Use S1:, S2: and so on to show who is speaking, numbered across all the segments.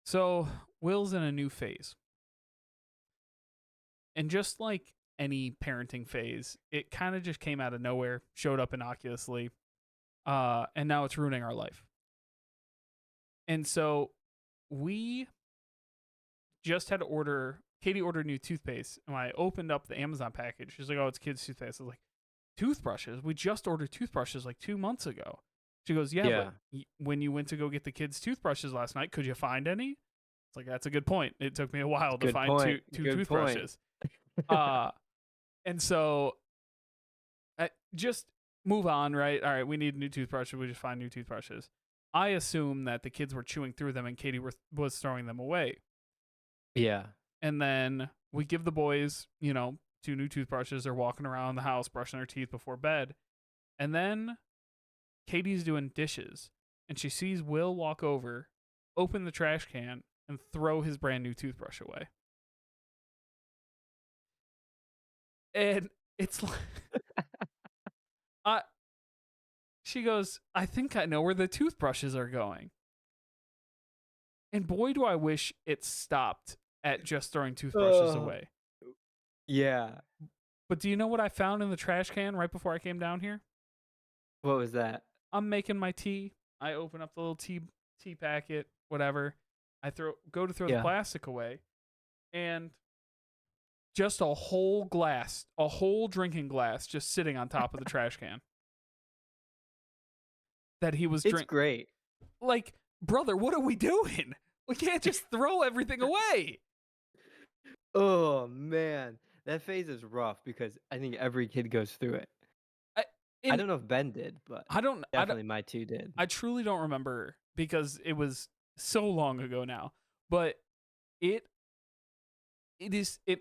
S1: So Will's in a new phase. And just like any parenting phase, it kind of just came out of nowhere, showed up innocuously, and now it's ruining our life. And so we just had to order, Katie ordered new toothpaste. And when I opened up the Amazon package, she's like, oh, it's kids' toothpaste. I was like, toothbrushes? We just ordered toothbrushes like 2 months ago. She goes, yeah, but
S2: Yeah.
S1: when you went to go get the kids' toothbrushes last night, could you find any? It's like, that's a good point. It took me a while to
S2: Good
S1: find
S2: point.
S1: two
S2: Good point.
S1: toothbrushes. Uh, and so just move on, right? All right, we need new toothbrushes. We just find new toothbrushes. I assume that the kids were chewing through them and Katie was throwing them away.
S2: Yeah.
S1: And then we give the boys, two new toothbrushes. They're walking around the house brushing their teeth before bed. And then Katie's doing dishes and she sees Will walk over, open the trash can, and throw his brand new toothbrush away. And it's like, she goes, I think I know where the toothbrushes are going. And boy, do I wish it stopped at just throwing toothbrushes away.
S2: Yeah.
S1: But do you know what I found in the trash can right before I came down here?
S2: What was that?
S1: I'm making my tea. I open up the little tea packet, whatever. I go to throw the plastic away, and just a whole drinking glass, just sitting on top of the trash can. That he was drinking.
S2: It's great.
S1: Like, brother, what are we doing? We can't just throw everything away.
S2: Oh man, that phase is rough because I think every kid goes through it. I don't know if Ben did, but definitely my two did.
S1: I truly don't remember because it was so long ago now. But it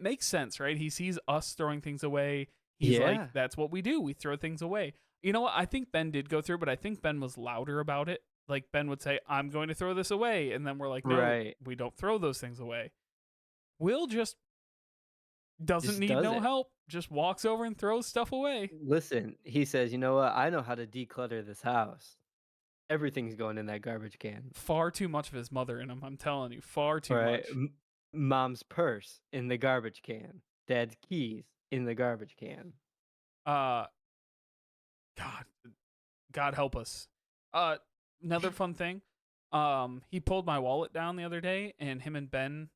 S1: makes sense, right? He sees us throwing things away. He's like, that's what we do. We throw things away. You know what? I think Ben did go through, but I think Ben was louder about it. Like Ben would say, I'm going to throw this away. And then we're like, no, we don't throw those things away. Will just doesn't need no help. Just walks over and throws stuff away.
S2: Listen, he says, you know what? I know how to declutter this house. Everything's going in that garbage can.
S1: Far too much of his mother in him. I'm telling you, far too much.
S2: Mom's purse in the garbage can. Dad's keys in the garbage can.
S1: God help us. Another fun thing. He pulled my wallet down the other day, and him and Ben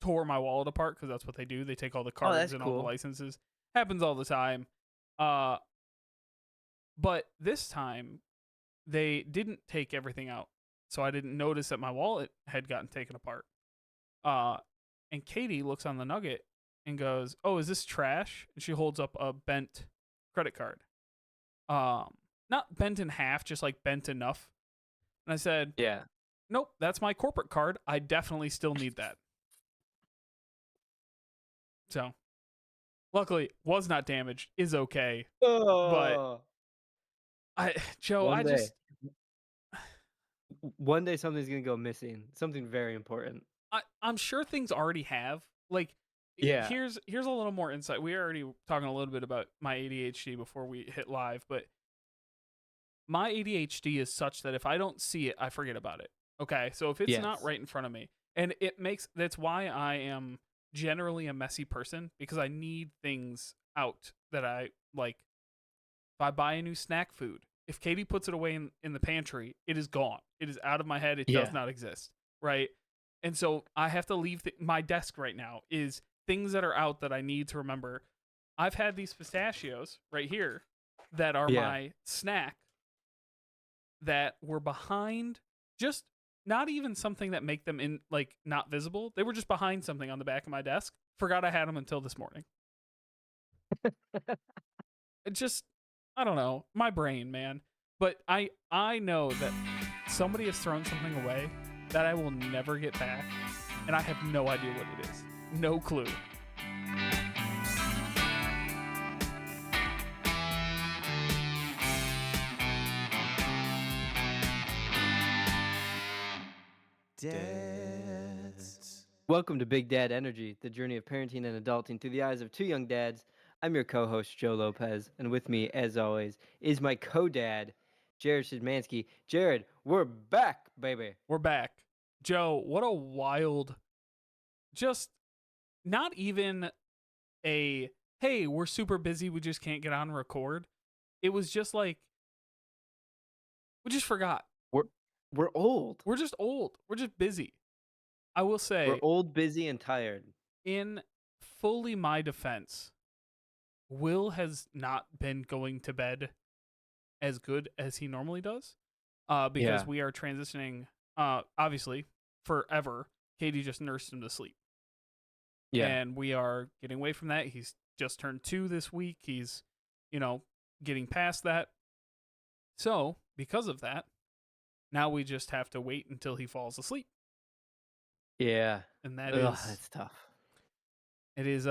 S1: tore my wallet apart because that's what they do. They take all the cards and all the licenses. Happens all the time. But this time they didn't take everything out, so I didn't notice that my wallet had gotten taken apart. And Katie looks on the nugget and goes, "Oh, is this trash?" And she holds up a bent credit card. Not bent in half, just like bent enough. And I said,
S2: yeah,
S1: nope, that's my corporate card. I definitely still need that. So, luckily, was not damaged, is okay. But
S2: one day something's gonna go missing. Something very important.
S1: I'm sure things already have. Like, here's a little more insight. We are already talking a little bit about my ADHD before we hit live, but my ADHD is such that if I don't see it, I forget about it. Okay, so if it's not right in front of me, and that's why I am generally a messy person, because I need things out that I like. If I buy a new snack food, if Katie puts it away in the pantry, it is gone. It is out of my head. It does not exist, right? And so I have to leave my desk right now is things that are out that I need to remember. I've had these pistachios right here that are my snack that were behind, just not even something that make them in like not visible. They were just behind something on the back of my desk. Forgot I had them until this morning. It just, I don't know, my brain, man. But I know that somebody has thrown something away that I will never get back, and I have no idea what it is. No clue.
S3: Dads.
S2: Welcome to Big Dad Energy, the journey of parenting and adulting through the eyes of two young dads. I'm your co-host, Joe Lopez, and with me, as always, is my co-dad, Jared Shedmansky. Jared, we're back, baby.
S1: We're back. Joe, what a wild, just not even a, hey, we're super busy, we just can't get on and record. It was just like, we just forgot.
S2: We're old.
S1: We're just old. We're just busy. I will say,
S2: we're old, busy, and tired.
S1: In fully my defense, Will has not been going to bed as good as he normally does, because we are transitioning, obviously, forever. Katie just nursed him to sleep. Yeah. And we are getting away from that. He's just turned 2 this week. He's, getting past that. So, because of that, now we just have to wait until he falls asleep.
S2: Yeah.
S1: And that's
S2: tough.
S1: It is,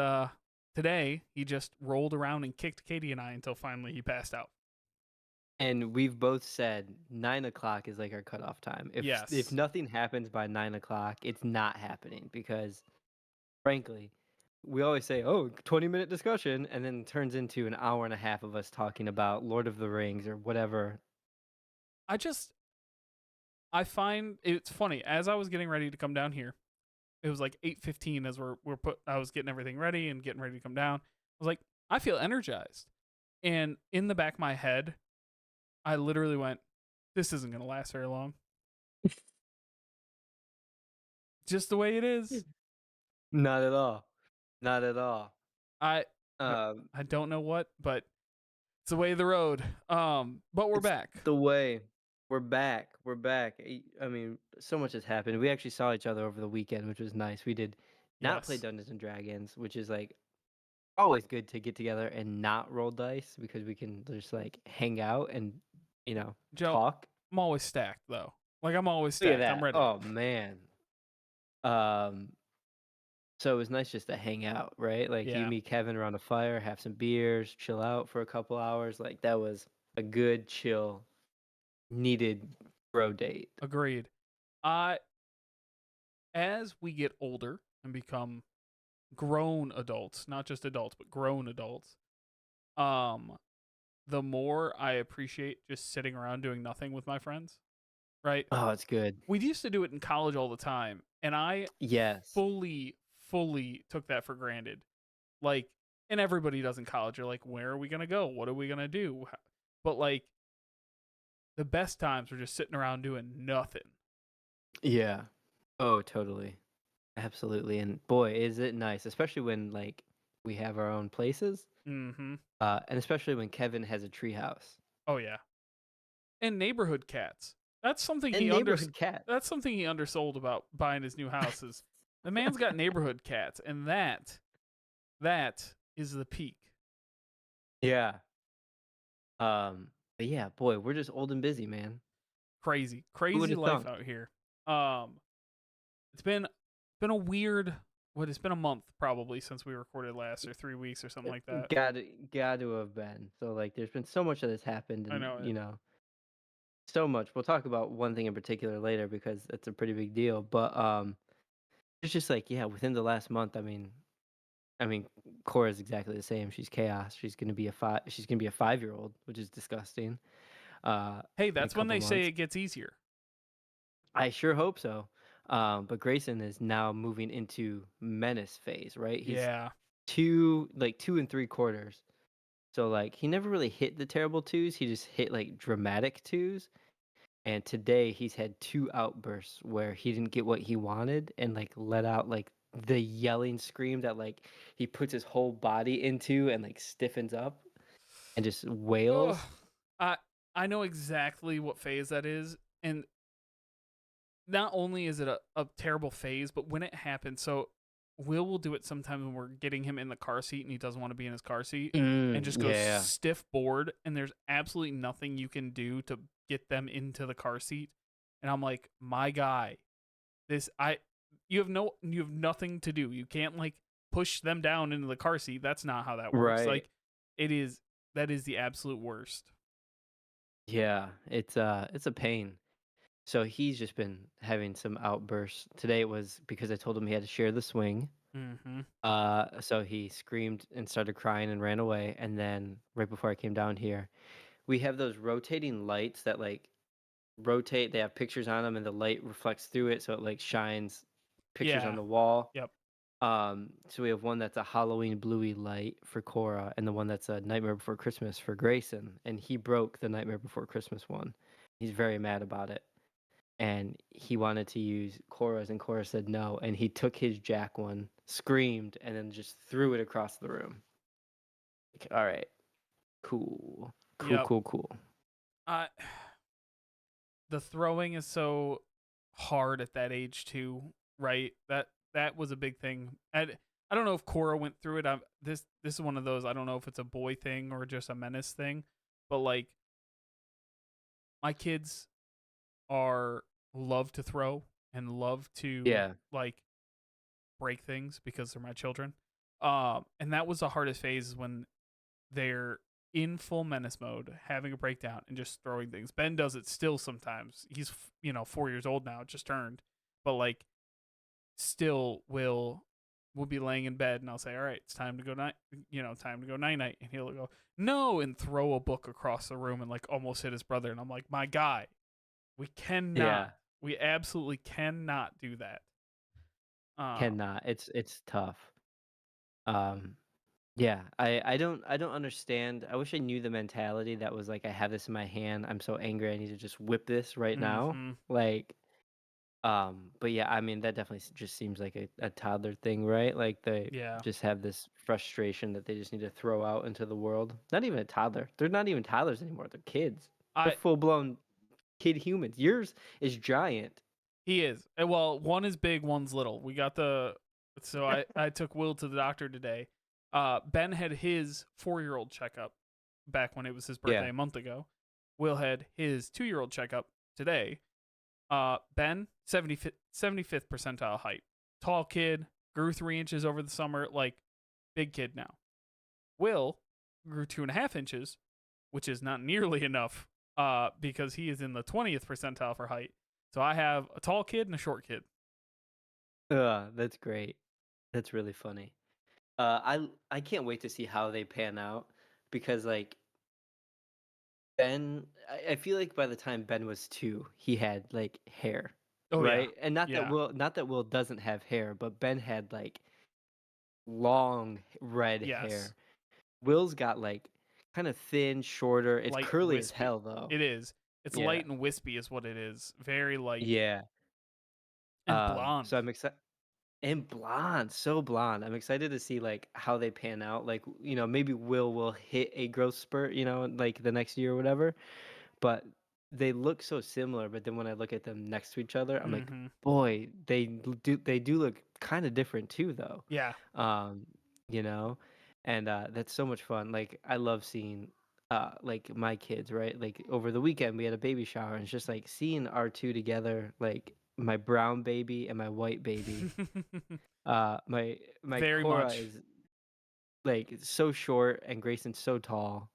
S1: today, he just rolled around and kicked Katie and I until finally he passed out.
S2: And we've both said 9 o'clock is like our cutoff time. If nothing happens by 9 o'clock, it's not happening because, frankly, we always say, 20-minute discussion, and then it turns into an hour and a half of us talking about Lord of the Rings or whatever.
S1: I find it's funny. As I was getting ready to come down here, it was like 8:15 as I was getting everything ready and getting ready to come down. I was like, I feel energized. And in the back of my head, I literally went, this isn't going to last very long. Just the way it is.
S2: Not at all. Not at all.
S1: I don't know what, but it's the way of the road. But we're back.
S2: The way. We're back. We're back. I mean, so much has happened. We actually saw each other over the weekend, which was nice. We did not play Dungeons and Dragons, which is like always good to get together and not roll dice because we can just like hang out and
S1: Joe,
S2: talk.
S1: I'm always stacked though. Like I'm always stacked. I'm ready.
S2: Oh man. So it was nice just to hang out, right? Like you meet Kevin around a fire, have some beers, chill out for a couple hours. Like that was a good chill, needed bro date.
S1: Agreed. As we get older and become grown adults, not just adults, but grown adults, the more I appreciate just sitting around doing nothing with my friends. Right?
S2: Oh, it's good.
S1: We used to do it in college all the time, and I fully took that for granted. Like, and everybody does in college. You're like, where are we gonna go? What are we gonna do? But like, the best times were just sitting around doing nothing.
S2: Yeah. Oh, totally. Absolutely. And boy, is it nice, especially when like we have our own places.
S1: Mm-hmm.
S2: And especially when Kevin has a treehouse.
S1: Oh yeah. And neighborhood cats. That's something That's something he undersold about buying his new houses. The man's got neighborhood cats, and that is the peak.
S2: Yeah. But yeah, boy, we're just old and busy, man.
S1: Crazy life out here. It's been a weird. It's been a month probably since we recorded last, or 3 weeks or something like that.
S2: Got to have been. So like, there's been so much that has happened, and
S1: I know
S2: so much. We'll talk about one thing in particular later because it's a pretty big deal. But it's just like within the last month. I mean, Cora's exactly the same. She's chaos. She's gonna be a 5-year-old, which is disgusting.
S1: Hey, that's when they say it gets easier.
S2: I sure hope so. But Grayson is now moving into menace phase, right? He's 2 3/4. So like he never really hit the terrible 2s. He just hit like dramatic 2s. And today he's had 2 outbursts where he didn't get what he wanted and like let out like the yelling scream that like he puts his whole body into and like stiffens up and just wails.
S1: I know exactly what phase that is, and not only is it a terrible phase, but when it happens, so Will do it sometimes when we're getting him in the car seat and he doesn't want to be in his car seat and just goes stiff bored, and there's absolutely nothing you can do to get them into the car seat. And I'm like, my guy, you have nothing to do. You can't like push them down into the car seat. That's not how that works. Right. Like that is the absolute worst.
S2: Yeah, it's a pain. So he's just been having some outbursts. Today it was because I told him he had to share the swing.
S1: Mm-hmm.
S2: So he screamed and started crying and ran away. And then right before I came down here, we have those rotating lights that like rotate. They have pictures on them, and the light reflects through it, so it like shines pictures on
S1: Yeah.
S2: the wall.
S1: Yep.
S2: So we have one that's a Halloween bluey light for Cora, and the one that's a Nightmare Before Christmas for Grayson. And he broke the Nightmare Before Christmas one. He's very mad about it, and he wanted to use Cora's, and Cora said no. And he took his Jack one, screamed, and then just threw it across the room. Like, all right, cool, cool,
S1: Yep.
S2: cool, cool.
S1: The throwing is so hard at that age too, right? That was a big thing. I don't know if Cora went through it. This is one of those. I don't know if it's a boy thing or just a menace thing, but like my kids are love to throw and love to like break things because they're my children. And that was the hardest phase when they're in full menace mode, having a breakdown and just throwing things. Ben does it still sometimes. He's 4 years old now, just turned, but like still will be laying in bed and I'll say, "All right, it's time to go night, time to go night night," and he'll go, "No," and throw a book across the room and like almost hit his brother. And I'm like, "My guy, we cannot, we absolutely cannot do that."
S2: Cannot. It's tough. Yeah, I don't understand. I wish I knew the mentality that was like, I have this in my hand. I'm so angry. I need to just whip this right now.
S1: Mm-hmm.
S2: Like, but yeah, I mean, that definitely just seems like a toddler thing, right? Like they just have this frustration that they just need to throw out into the world. Not even a toddler. They're not even toddlers anymore. They're kids. They're full blown kid humans. Yours is giant.
S1: He is. Well, one is big, one's little. So I took Will to the doctor today. Ben had his 4-year-old checkup back when it was his birthday a month ago. Will had his 2-year-old checkup today. Ben, 75th percentile height. Tall kid, grew 3 inches over the summer, like big kid now. Will grew 2.5 inches, which is not nearly enough because he is in the 20th percentile for height. So I have a tall kid and a short kid.
S2: That's great. That's really funny. I can't wait to see how they pan out because like Ben, I feel like by the time Ben was 2, he had like hair, right?
S1: Yeah.
S2: And not that Will doesn't have hair, but Ben had like long red hair. Will's got like kind of thin, shorter. It's light curly as hell though.
S1: It is. It's light and wispy is what it is. Very light.
S2: Yeah.
S1: And blonde.
S2: So I'm excited. And blonde, so blonde. I'm excited to see like how they pan out. Like, maybe will hit a growth spurt, like the next year or whatever. But they look so similar. But then when I look at them next to each other, I'm like, boy, they do look kind of different too, though.
S1: Yeah.
S2: And that's so much fun. Like I love seeing like my kids, right? Like over the weekend we had a baby shower, and it's just like seeing our two together, like my brown baby and my white baby. My
S1: Very
S2: Cora
S1: much.
S2: is like so short and Grayson's so tall.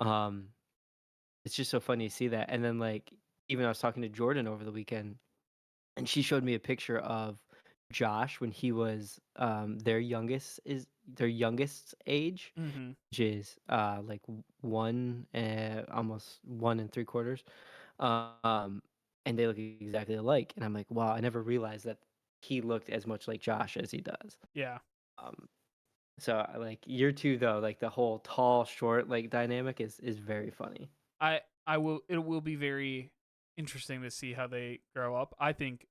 S2: It's just so funny to see that. And then like even I was talking to Jordan over the weekend, and she showed me a picture of Josh when he was their youngest age, which is like almost 1 3/4. And they look exactly alike. And I'm like, wow, I never realized that he looked as much like Josh as he does.
S1: Yeah.
S2: So like year 2 though, like the whole tall short like dynamic is very funny.
S1: It will be very interesting to see how they grow up. I think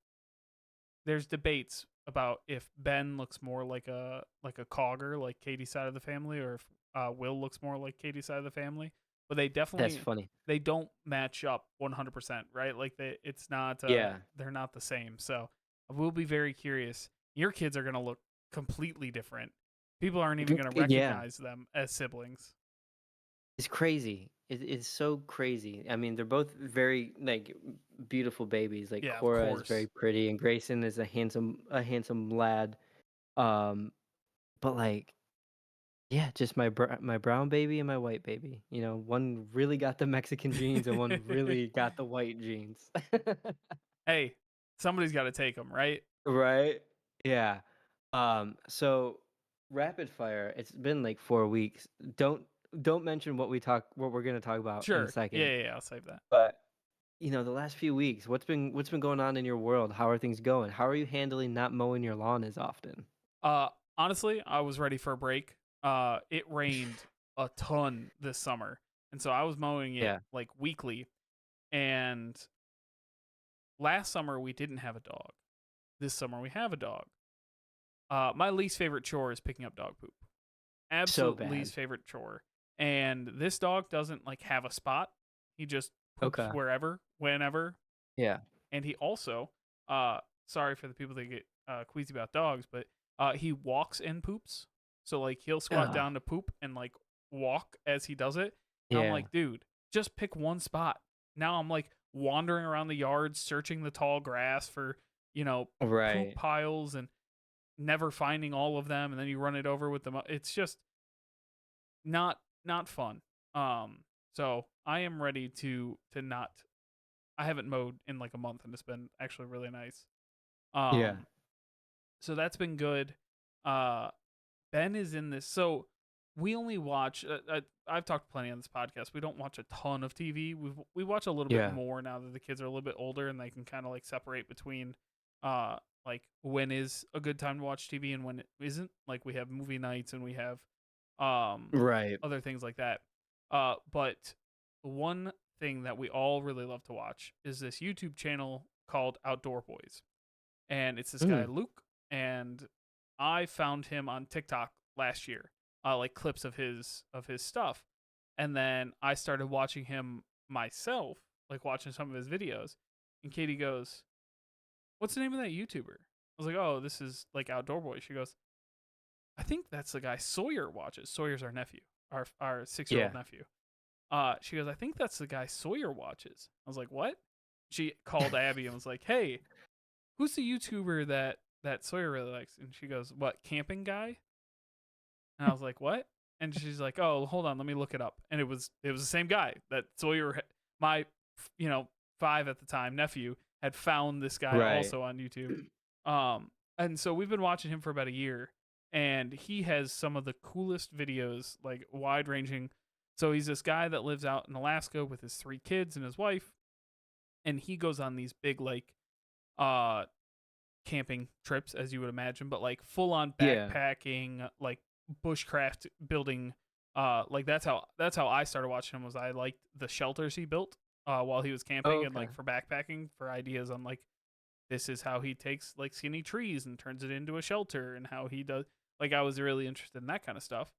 S1: there's debates about if Ben looks more like a Cogger, like Katie's side of the family, or if Will looks more like Katie's side of the family. But they definitely
S2: That's funny.
S1: They don't match up 100%, right? Like it's not they're not the same. So I will be very curious. Your kids are going to look completely different. People aren't even going to recognize them as siblings.
S2: It's crazy. It's so crazy. I mean, they're both very like beautiful babies. Like Cora is very pretty, and Grayson is a handsome lad. But like, yeah, just my brown baby and my white baby. One really got the Mexican genes, and one really got the white genes.
S1: Hey, somebody's got to take them, right?
S2: Right. Yeah. So rapid fire. It's been like 4 weeks. Don't mention what we're going to talk about in a second.
S1: Yeah, I'll save that.
S2: But the last few weeks, what's been going on in your world? How are things going? How are you handling not mowing your lawn as often?
S1: Uh, Honestly, I was ready for a break. It rained a ton this summer, and so I was mowing it
S2: Yeah.
S1: like weekly. And last summer we didn't have a dog. This summer we have a dog. My least favorite chore is picking up dog poop.
S2: So
S1: Absolute
S2: bad.
S1: least favorite chore. And this dog doesn't like have a spot. He just poops
S2: Okay.
S1: wherever, whenever.
S2: Yeah.
S1: And he also, sorry for the people that get queasy about dogs, but he walks and poops. So like he'll squat
S2: Ugh.
S1: down to poop and like walk as he does it. And I'm
S2: Yeah.
S1: like, dude, just pick one spot. Now I'm like wandering around the yard, searching the tall grass for poop
S2: Right.
S1: piles and never finding all of them, and then you run it over with them. It's just not fun. So I am ready to not. I haven't mowed in like a month, and it's been actually really nice.
S2: Yeah.
S1: Um, so that's been good. Uh, Ben is in this. So we only watch. I've talked plenty on this podcast. We don't watch a ton of TV. We watch a little bit
S2: Yeah.
S1: more now that the kids are a little bit older and they can kind of like separate between, like when is a good time to watch TV and when it isn't. Like we have movie nights and we have, um,
S2: Right.
S1: other things like that. But one thing that we all really love to watch is this YouTube channel called Outdoor Boys, and it's this guy
S2: Mm.
S1: Luke, and I found him on TikTok last year, like clips of his stuff, and then I started watching him myself, like watching some of his videos. And Katie goes, "What's the name of that YouTuber?" I was like, "Oh, this is like Outdoor Boy." She goes, "I think that's the guy Sawyer watches." Sawyer's our nephew, our 6-year-old
S2: Yeah.
S1: nephew. She goes, "I think that's the guy Sawyer watches." I was like, "What?" She called Abby and was like, "Hey, who's the YouTuber that Sawyer really likes?" And she goes, "What, camping guy?" And I was like, "What?" And she's like, "Oh, hold on, let me look it up." And it was the same guy that Sawyer, my, you know, 5 at the time nephew had found this guy
S2: Right.
S1: also on YouTube. And so we've been watching him for about a year, and he has some of the coolest videos, like wide ranging. So he's this guy that lives out in Alaska with his 3 kids and his wife, and he goes on these big like uh camping trips, as you would imagine, but like full on
S2: Yeah.
S1: backpacking, like bushcraft building. Like that's how I started watching him. Was I liked the shelters he built while he was
S2: Oh,
S1: camping, and
S2: okay.
S1: like for backpacking, for ideas on like this is how he takes like skinny trees and turns it into a shelter, and how he does. Like I was really interested in that kind of stuff.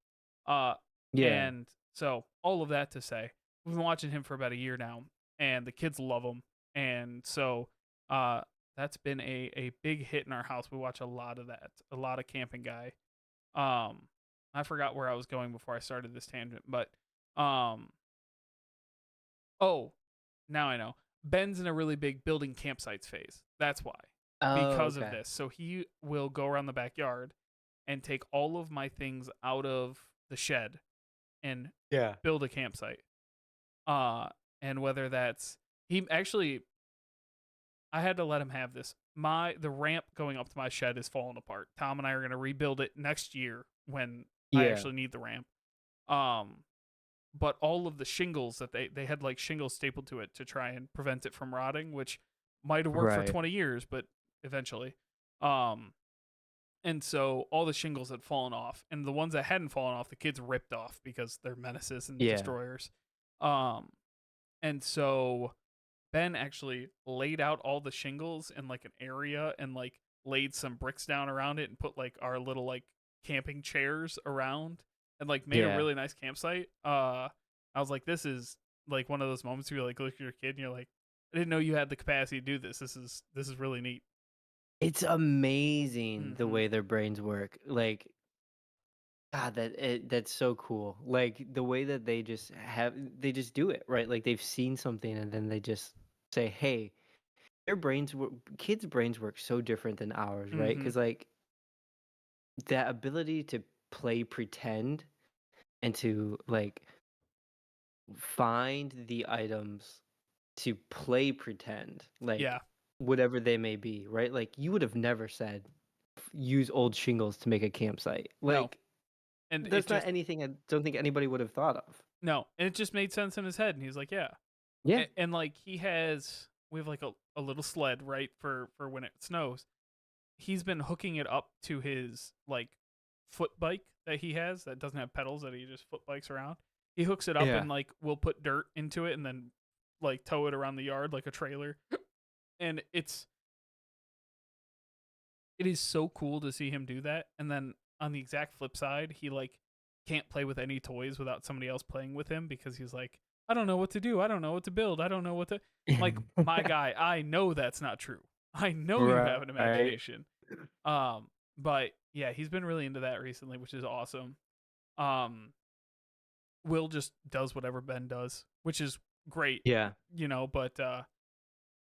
S1: Uh,
S2: Yeah.
S1: and so all of that to say, we've been watching him for about a year now, and the kids love him, and so uh that's been a big hit in our house. We watch a lot of that, a lot of Camping Guy. Um, I forgot where I was going before I started this tangent, but um, oh, now I know. Ben's in a really big building campsites phase. That's why,
S2: Oh,
S1: because of
S2: okay.
S1: this. So he will go around the backyard and take all of my things out of the shed and
S2: Yeah.
S1: build a campsite. Uh, and whether that's he actually I had to let him have this. The ramp going up to my shed is falling apart. Tom and I are going to rebuild it next year when I
S2: Yeah.
S1: actually need the ramp. Um, but all of the shingles that they had like shingles stapled to it to try and prevent it from rotting, which might have worked for
S2: Right.
S1: 20 years, but eventually. Um, and so all the shingles had fallen off, and the ones that hadn't fallen off, the kids ripped off because they're menaces and
S2: Yeah.
S1: destroyers. Um, and so Ben actually laid out all the shingles in like an area and like laid some bricks down around it and put like our little like camping chairs around and like made a
S2: Yeah.
S1: really nice campsite. I was like, this is like one of those moments where you like look at your kid and you're like, I didn't know you had the capacity to do this. This is really neat.
S2: It's amazing the
S1: Mm-hmm.
S2: way their brains work. Like, God, that's so cool. Like the way that they just do it, right? Like they've seen something and then they just say, "Hey," kids' brains work so different than ours, right?
S1: Mm-hmm.
S2: Because like that ability to play pretend and to like find the items to play pretend, like
S1: Yeah.
S2: whatever they may be, right? Like you would have never said use old shingles to make a campsite.
S1: No.
S2: Like
S1: And it
S2: that's not
S1: just
S2: anything I don't think anybody would have thought of.
S1: no. And it just made sense in his head, and he's like, yeah.
S2: Yeah.
S1: And like we have like a little sled, right, for when it snows. He's been hooking it up to his like foot bike that he has that doesn't have pedals, that he just foot bikes around. He hooks it up
S2: Yeah.
S1: and like we'll put dirt into it and then like tow it around the yard like a trailer. And it is so cool to see him do that. And then on the exact flip side, he like can't play with any toys without somebody else playing with him because he's like, I don't know what to do. I don't know what to build. I don't know what to like my guy, I know that's not true. I know you have an
S2: Right.
S1: imagination. But yeah, he's been really into that recently, which is awesome. Um Will just does whatever Ben does, which is great,
S2: Yeah.
S1: but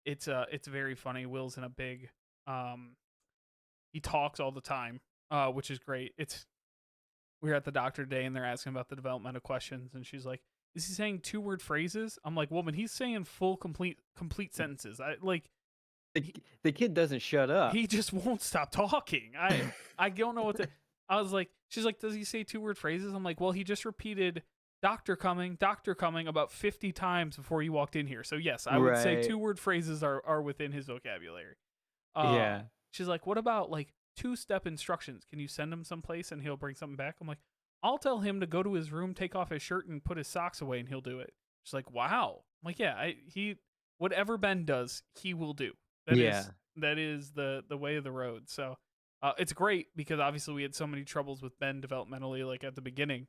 S1: it's very funny. Will's in a big um he talks all the time, which is great. We were at the doctor today and they're asking about the developmental questions and she's like, "Is he saying 2-word phrases?" I'm like, "Woman, he's saying full complete sentences." I like
S2: The kid doesn't shut up.
S1: he just won't stop talking. I don't know what to I was like, she's like, "Does he say 2-word phrases?" I'm like, "Well, he just repeated doctor coming about 50 times before you walked in here." So yes, I would say
S2: Right.
S1: 2-word phrases are within his vocabulary.
S2: Yeah.
S1: She's like, "What about like 2-step instructions? Can you send him someplace and he'll bring something back?" I'm like, "I'll tell him to go to his room, take off his shirt, and put his socks away, and he'll do it." She's like, "Wow." I'm like, "Yeah, he whatever Ben does, he will do. That
S2: Yeah.
S1: is the way of the road." So it's great because obviously we had so many troubles with Ben developmentally, like at the beginning,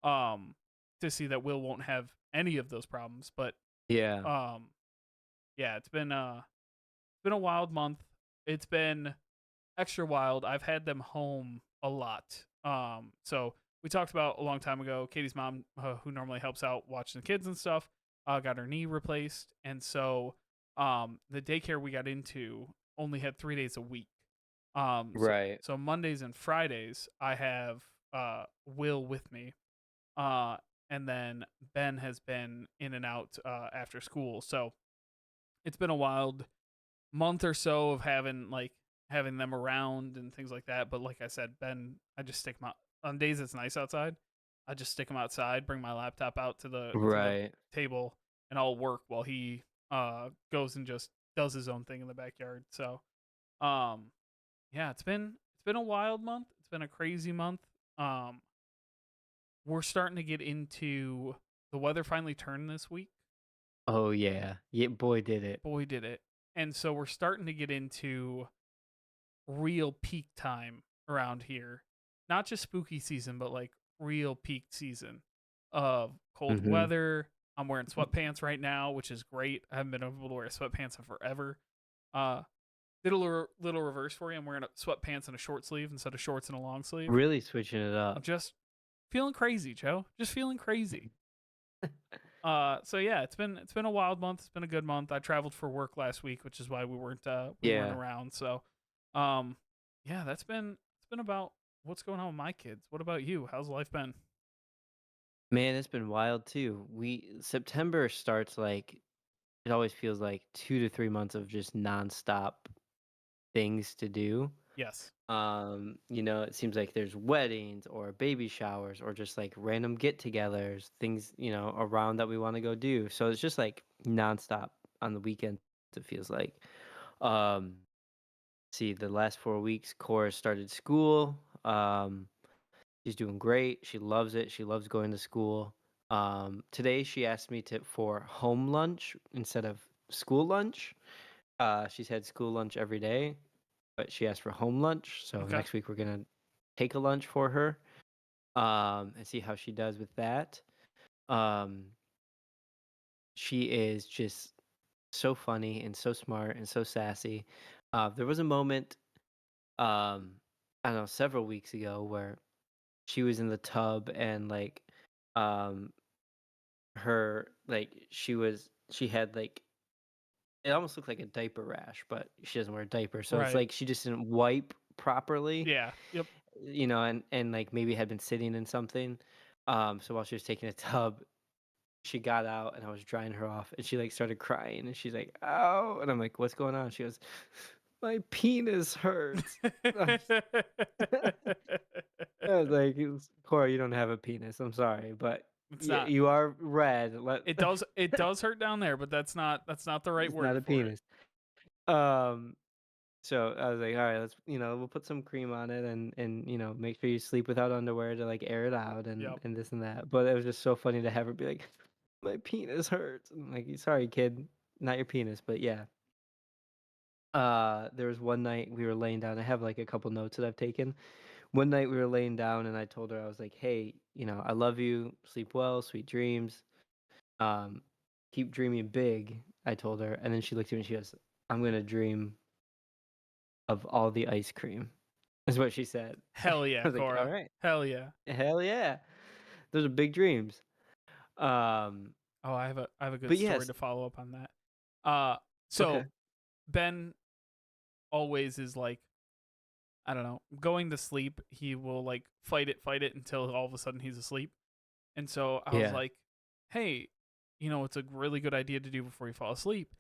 S1: um, to see that Will won't have any of those problems. But
S2: Yeah.
S1: um, yeah, it's been a wild month. It's been extra wild. I've had them home a lot. So we talked about a long time ago. Katie's mom, who normally helps out watching the kids and stuff, got her knee replaced, and so the daycare we got into only had 3 days a week. So,
S2: Right.
S1: so Mondays and Fridays I have Will with me, uh, and then Ben has been in and out after school. So it's been a wild month or so of having them around and things like that. But like I said, Ben, I just stick him out on days it's nice outside. I just stick him outside, bring my laptop out to the
S2: Right.
S1: table, and I'll work while he goes and just does his own thing in the backyard. So um yeah, it's been a wild month. It's been a crazy month. Um we're starting to get into the weather finally turned this week.
S2: Oh yeah. Yeah, boy did it.
S1: Boy did it. And so we're starting to get into real peak time around here. Not just spooky season, but like real peak season of cold
S2: Mhm.
S1: weather. I'm wearing sweatpants right now, which is great. I haven't been able to wear sweatpants in forever. Uh, did a little reverse for you. I'm wearing sweatpants and a short sleeve instead of shorts and a long sleeve.
S2: Really switching it
S1: I'm
S2: up.
S1: just feeling crazy, Joe. Just feeling crazy. So yeah, it's been a wild month. It's been a good month. I traveled for work last week, which is why we weren't
S2: Yeah.
S1: around. So, um, yeah, it's been about what's going on with my kids. What about you? How's life been?
S2: Man, it's been wild too. We September starts like it always feels like 2 to 3 months of just nonstop things to do.
S1: Yes.
S2: It seems like there's weddings or baby showers or just like random get-togethers, things, around that we want to go do. So it's just like nonstop on the weekends, it feels like. Um, See, the last 4 weeks, Cora started school. She's doing great. She loves it. She loves going to school. Today she asked me for home lunch instead of school lunch. She's had school lunch every day, but she asked for home lunch. So
S1: Okay.
S2: next week we're gonna take a lunch for her, and see how she does with that. Um, she is just so funny and so smart and so sassy. There was a moment, um, I don't know, several weeks ago where she was in the tub and um, she had like it almost looked like a diaper rash, but she doesn't wear a diaper, so it's
S1: Right.
S2: like she just didn't wipe properly.
S1: Yeah. Yep.
S2: And like maybe had been sitting in something. So while she was taking a tub, she got out and I was drying her off and she like started crying and she's like, "Ow." And I'm like, "What's going on?" She goes, "My penis hurts." I was like, Cora, you don't have a penis. I'm sorry, but
S1: It's not.
S2: You are red.
S1: It does hurt down there, but that's not the right
S2: It's
S1: word
S2: not a
S1: for
S2: penis. So I was like, all right, let's we'll put some cream on it and make sure you sleep without underwear to like air it out and
S1: Yep.
S2: and this and that. But it was just so funny to have her be like, my penis hurts. I'm like, sorry, kid, not your penis, but yeah. There was one night we were laying down. I have like a couple notes that I've taken. One night we were laying down and I told her, I was like, hey, I love you. Sleep well, sweet dreams. Um, keep dreaming big. I told her, and then she looked at me and she goes, I'm gonna dream of all the ice cream. Is what she said.
S1: Hell yeah,
S2: I was like, all
S1: Cora.
S2: right,
S1: Hell yeah.
S2: hell yeah. Those are big dreams.
S1: Oh, I have a good
S2: But
S1: story
S2: yes,
S1: to follow up on that. So
S2: okay,
S1: Ben always is like, I don't know, going to sleep. He will like fight it until all of a sudden he's asleep. And so I was
S2: yeah,
S1: like, hey, it's a really good idea to do before you fall asleep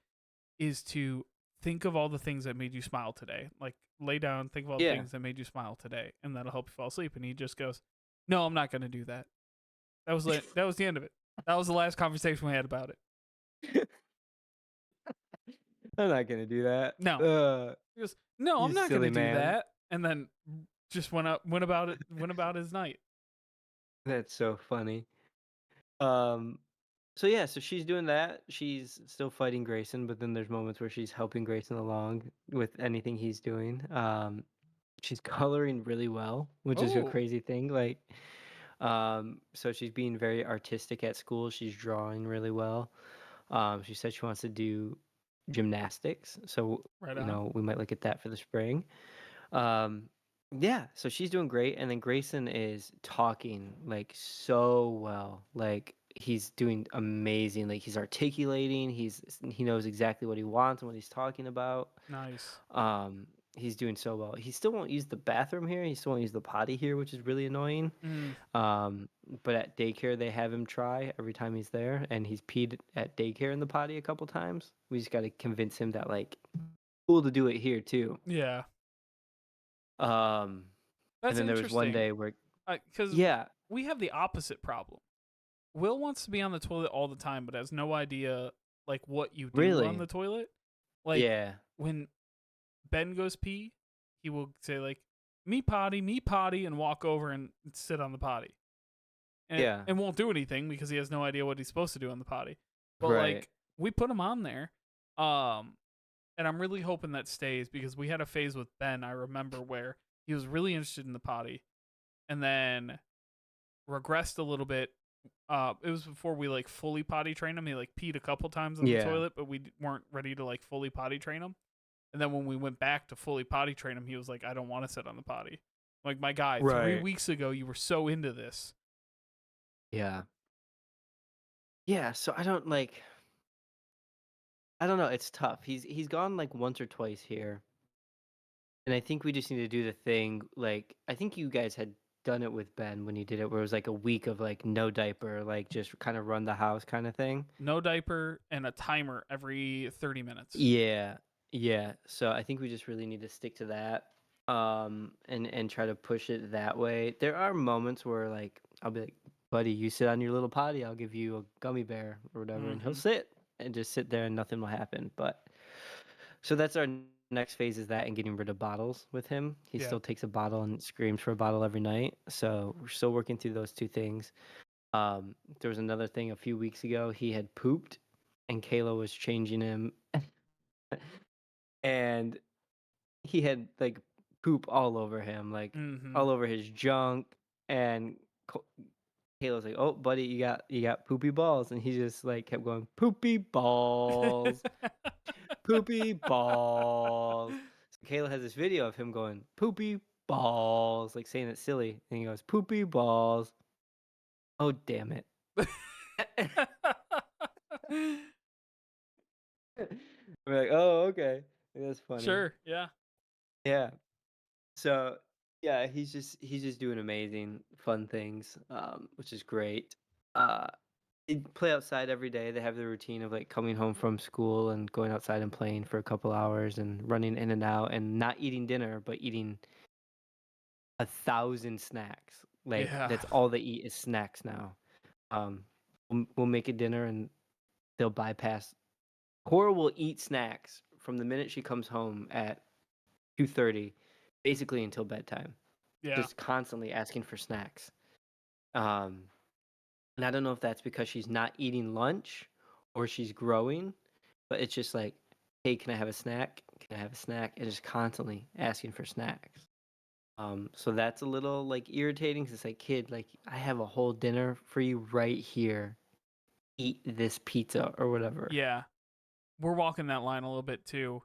S1: is to think of all the things that made you smile today. Like lay down, think of all the
S2: yeah.
S1: things that made you smile today, and that'll help you fall asleep. And he just goes, no, I'm not going to do that. That was the end of it. That was the last conversation we had about it.
S2: I'm not gonna do that.
S1: No. He goes, no, I'm
S2: You
S1: not going to
S2: silly
S1: do
S2: man.
S1: that. And then just went about his night.
S2: That's so funny. So yeah, so she's doing that. She's still fighting Grayson, but then there's moments where she's helping Grayson along with anything he's doing. She's coloring really well, which is a
S1: Oh,
S2: crazy thing. Like, so she's being very artistic at school. She's drawing really well. She said she wants to do gymnastics, so
S1: right on.
S2: we might look at that for the spring. Um, yeah, so she's doing great, and then Grayson is talking like so well. Like he's doing amazing. Like he's articulating. He knows exactly what he wants and what he's talking about.
S1: Nice.
S2: He's doing so well. He still won't use the bathroom here. He still won't use the potty here, which is really annoying.
S1: Mm.
S2: But at daycare they have him try every time he's there, and he's peed at daycare in the potty a couple times. We just got to convince him that like cool to do it here too.
S1: Yeah.
S2: And
S1: That's
S2: then there was one
S1: interesting.
S2: day where,
S1: Because
S2: yeah,
S1: we have the opposite problem. Will wants to be on the toilet all the time, but has no idea like what you do on
S2: really,
S1: the toilet. Like
S2: yeah,
S1: when Ben goes pee, he will say like me potty, and walk over and sit on the potty,
S2: yeah,
S1: and won't do anything because he has no idea what he's supposed to do on the potty. But
S2: right,
S1: like we put him on there, and I'm really hoping that stays because we had a phase with Ben. I remember where he was really interested in the potty, and then regressed a little bit. It was before we like fully potty trained him. He like peed a couple times on the
S2: yeah,
S1: toilet, but we weren't ready to like fully potty train him. And then when we went back to fully potty train him, he was like, "I don't want to sit on the potty." Like, my guy, 3 weeks ago, you were so into this.
S2: yeah, yeah. So I don't know. It's tough. He's gone like once or twice here, and I think we just need to do the thing. Like I think you guys had done it with Ben when you did it, where it was like a week of like no diaper, like just kind of run the house kind of thing.
S1: No diaper and a timer every 30 minutes.
S2: Yeah, yeah. So I think we just really need to stick to that, and try to push it that way. There are moments where like I'll be like, buddy, you sit on your little potty, I'll give you a gummy bear or whatever, and he'll
S1: Mm-hmm.
S2: sit and just sit there and nothing will happen. But so that's our next phase is that and getting rid of bottles with him. He
S1: Yeah.
S2: still takes a bottle and screams for a bottle every night. So we're still working through those two things. There was another thing a few weeks ago. He had pooped, and Kayla was changing him, and he had like poop all over him, like
S1: Mm-hmm.
S2: all over his junk. And Kayla's like, "Oh, buddy, you got poopy balls," and he just like kept going, "Poopy balls, poopy balls." So Kayla has this video of him going, "Poopy balls," like saying it silly, and he goes, "Poopy balls." Oh, damn it. We're like, "Oh, okay, that's funny."
S1: Sure. Yeah.
S2: Yeah. So yeah, he's just doing amazing, fun things, which is great. Uh, they play outside every day. They have the routine of like coming home from school and going outside and playing for a couple hours and running in and out and not eating dinner, but eating 1,000 snacks. Like
S1: Yeah.
S2: that's all they eat is snacks now. we'll make a dinner and they'll bypass. Cora will eat snacks from the minute she comes home at 2:30, basically until bedtime.
S1: Yeah.
S2: Just constantly asking for snacks. And I don't know if that's because she's not eating lunch or she's growing, but it's just like, hey, can I have a snack? Can I have a snack? And just constantly asking for snacks. So that's a little like irritating because it's like, kid, like I have a whole dinner for you right here. Eat this pizza or whatever.
S1: Yeah. We're walking that line a little bit too.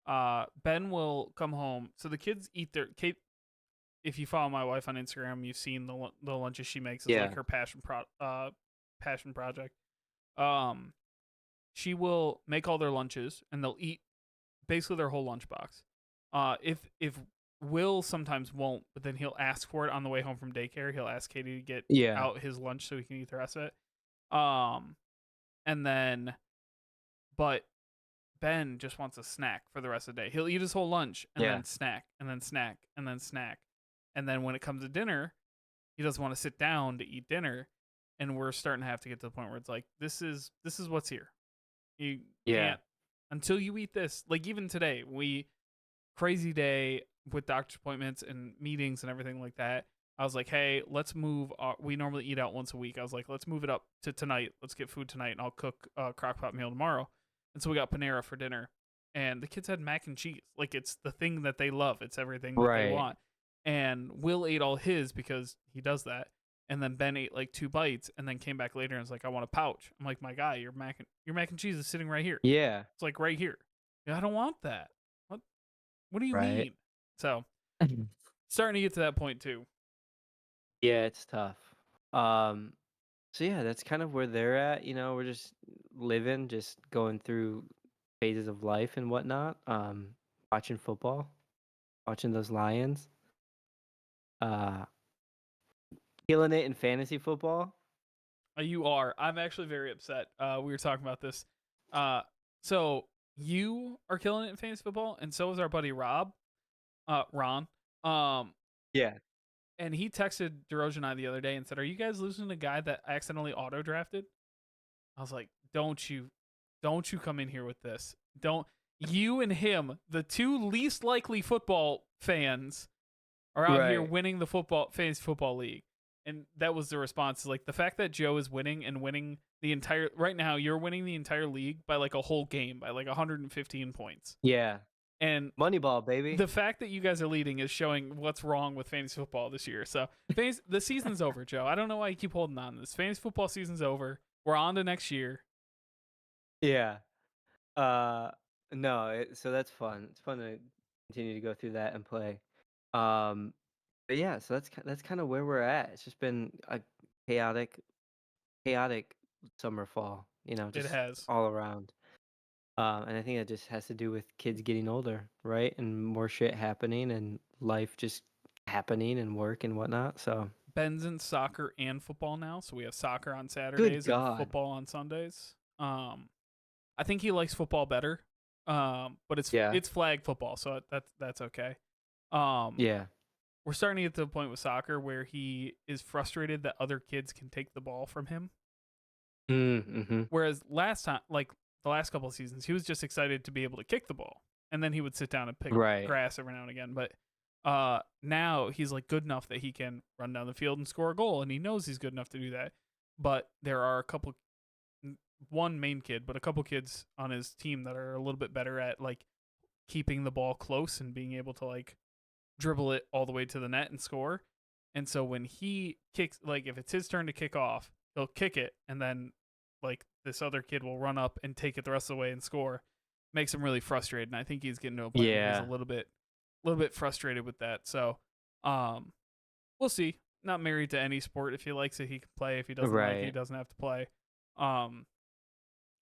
S1: Ben will come home. So the kids eat their Kate. If you follow my wife on Instagram, you've seen the lunches she makes. It's like her passion project. She will make all their lunches and they'll eat basically their whole lunchbox. If Will sometimes won't, but then he'll ask for it on the way home from daycare. He'll ask Katie to get out his lunch so he can eat the rest of it. And then, but Ben just wants a snack for the rest of the day. He'll eat his whole lunch and then snack and then snack and then snack. And then when it comes to dinner, he doesn't want to sit down to eat dinner. And we're starting to have to get to the point where it's like, this is what's here. You can't until you eat this. Like even today, crazy day with doctor's appointments and meetings and everything like that. I was like, hey, let's move. We normally eat out once a week. I was like, let's move it up to tonight. Let's get food tonight, and I'll cook a crock-pot meal tomorrow. And so we got Panera for dinner, and the kids had mac and cheese. Like it's the thing that they love. It's everything that they want. And Will ate all his because he does that. And then Ben ate like 2 bites, and then came back later and was like, I want a pouch. I'm like, my guy, your mac and cheese is sitting right here.
S2: Yeah,
S1: it's like right here. I don't want that. What do you mean? So starting to get to that point too.
S2: Yeah, it's tough. So yeah, that's kind of where they're at. You know, we're just living, just going through phases of life and whatnot. Watching football, watching those Lions. Killing it in fantasy football.
S1: You are. I'm actually very upset. We were talking about this. So you are killing it in fantasy football, and so is our buddy Ron.
S2: Yeah.
S1: And he texted DeRoja and I the other day and said, "Are you guys losing to a guy that I accidentally auto drafted?" I was like, "Don't you come in here with this. Don't you and him, the 2 least likely football fans, are out here winning the fantasy football league." And that was the response. Like the fact that Joe is winning and winning the entire right now, you're winning the entire league by like a whole game by like 115 points.
S2: Yeah.
S1: And
S2: Moneyball, baby.
S1: The fact that you guys are leading is showing what's wrong with fantasy football this year. So the season's over, Joe. I don't know why you keep holding on to this. Fantasy football season's over. We're on to next year.
S2: Yeah. No, so that's fun. It's fun to continue to go through that and play. But yeah, so that's kind of where we're at. It's just been a chaotic summer fall, you know, just
S1: it has
S2: all around. And I think that just has to do with kids getting older, right? And more shit happening and life just happening and work and whatnot. So
S1: Ben's in soccer and football now. So we have soccer on Saturdays and football on Sundays. I think he likes football better. But it's flag football, so that's okay.
S2: Yeah.
S1: We're starting to get to the point with soccer where he is frustrated that other kids can take the ball from him.
S2: Mm-hmm.
S1: Whereas last time, like the last couple of seasons, he was just excited to be able to kick the ball, and then he would sit down and pick grass every now and again. But now he's like good enough that he can run down the field and score a goal, and he knows he's good enough to do that. But there are one main kid, but a couple kids on his team that are a little bit better at like keeping the ball close and being able to like dribble it all the way to the net and score. And so when he kicks, like if it's his turn to kick off, he'll kick it, and then like this other kid will run up and take it the rest of the way and score. Makes him really frustrated, and I think he's getting to a point where he's a little bit frustrated with that. So we'll see. Not married to any sport. If he likes it, he can play. If he doesn't like it, he doesn't have to play. I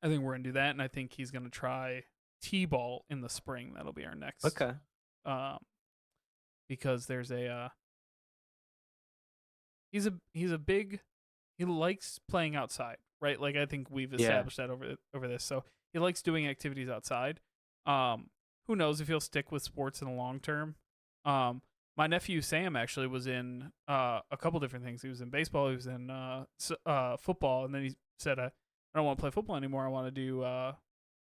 S1: think we're gonna do that, and I think he's gonna try T-ball in the spring. That'll be our next.
S2: Okay.
S1: Because there's he likes playing outside, right? Like I think we've established that over this. So he likes doing activities outside. Who knows if he'll stick with sports in the long term? my nephew Sam actually was in a couple different things. He was in baseball. He was in football, and then he said, "I don't want to play football anymore. I want to do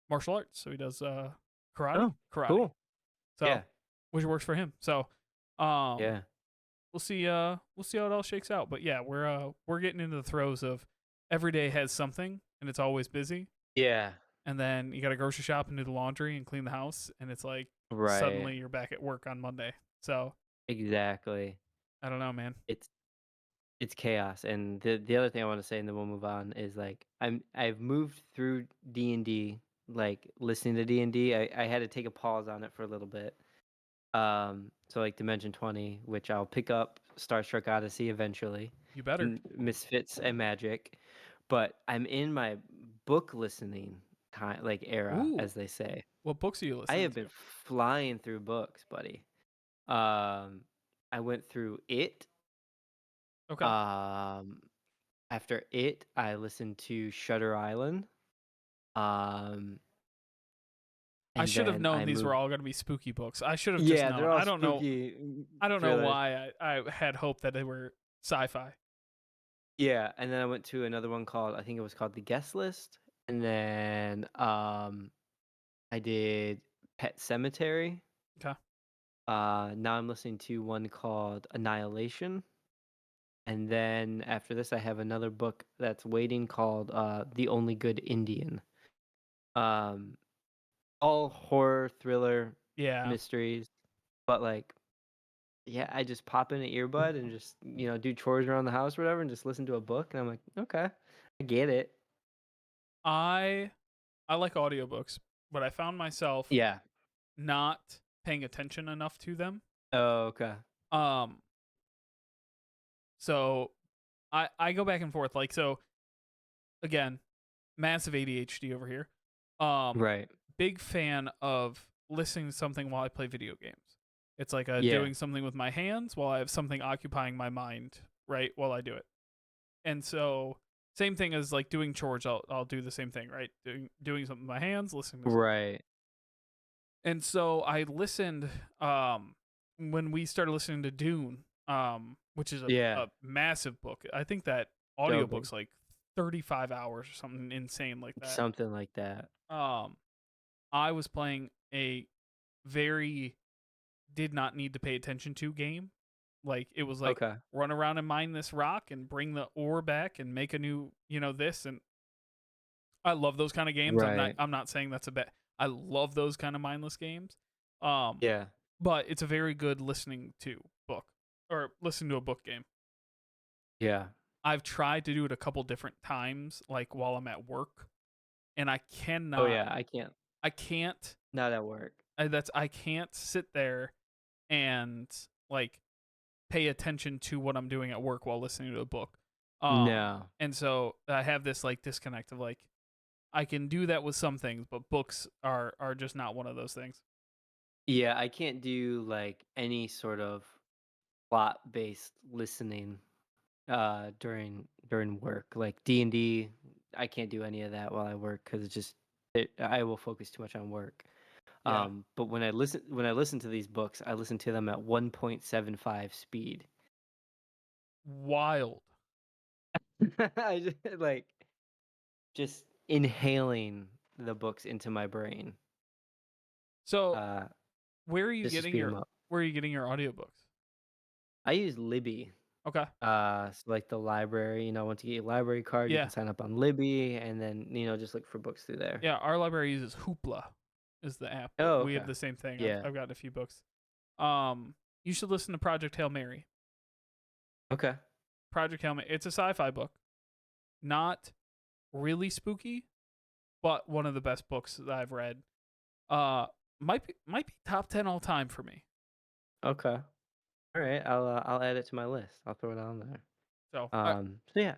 S1: martial arts." So he does karate.
S2: Oh, cool.
S1: So,
S2: Yeah.
S1: which works for him. So,
S2: Yeah.
S1: we'll see how it all shakes out. But yeah, we're getting into the throes of every day has something, and it's always busy.
S2: Yeah.
S1: And then you got to grocery shop and do the laundry and clean the house, and it's like
S2: Right.
S1: suddenly you're back at work on Monday. So
S2: Exactly.
S1: I don't know, man.
S2: It's chaos. And the other thing I want to say, and then we'll move on, is like I've moved through D&D, like listening to D&D. I had to take a pause on it for a little bit. So like Dimension 20, which I'll pick up Star Trek Odyssey eventually.
S1: You better.
S2: Misfits and Magic. But I'm in my book listening time, like era,
S1: Ooh.
S2: as they say.
S1: What books are you listening
S2: I have been flying through books, buddy. I went through It.
S1: Okay.
S2: After It, I listened to Shutter Island.
S1: I should have known these were all going to be spooky books. I should have just known.
S2: They're all
S1: I don't
S2: spooky
S1: know. I don't know why I had hope that they were sci-fi.
S2: Yeah, and then I went to another one called, I think it was called The Guest List, and then I did Pet Cemetery.
S1: Okay.
S2: Now I'm listening to one called Annihilation. And then after this, I have another book that's waiting called The Only Good Indian. All horror, thriller, mysteries. But like, yeah, I just pop in an earbud and just, do chores around the house or whatever and just listen to a book. And I'm like, okay, I get it.
S1: I like audiobooks, but I found myself not paying attention enough to them.
S2: Oh, okay.
S1: So I go back and forth. Like, so again, massive ADHD over here.
S2: Right.
S1: Big fan of listening to something while I play video games. It's like doing something with my hands while I have something occupying my mind, right, while I do it. And so same thing as like doing chores, I'll do the same thing, right? Doing something with my hands, listening to something.
S2: Right.
S1: And so I listened when we started listening to Dune, which is a massive book. I think that audiobook's like 35 hours or something insane like that.
S2: Something like that.
S1: I was playing a very did not need to pay attention to game. Like it was like run around and mine this rock and bring the ore back and make a new, this, and I love those kind of games.
S2: Right.
S1: I'm not saying that's a bad. I love those kind of mindless games.
S2: Yeah.
S1: But it's a very good listening to book or listen to a book game.
S2: Yeah.
S1: I've tried to do it a couple different times, like while I'm at work, and I cannot.
S2: Oh yeah, I can't.
S1: I can't.
S2: Not at work.
S1: I can't sit there and like pay attention to what I'm doing at work while listening to a book.
S2: No.
S1: And so I have this like disconnect of like I can do that with some things, but books are just not one of those things.
S2: Yeah, I can't do like any sort of plot-based listening during work. Like D&D, I can't do any of that while I work because I will focus too much on work.
S1: Yeah.
S2: But when I listen to these books, I listen to them at 1.75 speed.
S1: Wild.
S2: I just inhaling the books into my brain.
S1: So where are you getting your audiobooks?
S2: I use Libby.
S1: Okay.
S2: So like the library, once you get your library card, you can sign up on Libby and then, just look for books through there.
S1: Yeah, our library uses Hoopla is the app.
S2: Oh, okay.
S1: We have the same thing.
S2: Yeah.
S1: I've gotten a few books. You should listen to Project Hail Mary.
S2: Okay.
S1: Project Hail Mary. It's a sci-fi book. Not really spooky, but one of the best books that I've read. Might be top 10 all time for me.
S2: Okay. All right, I'll add it to my list. I'll throw it on there.
S1: So
S2: yeah.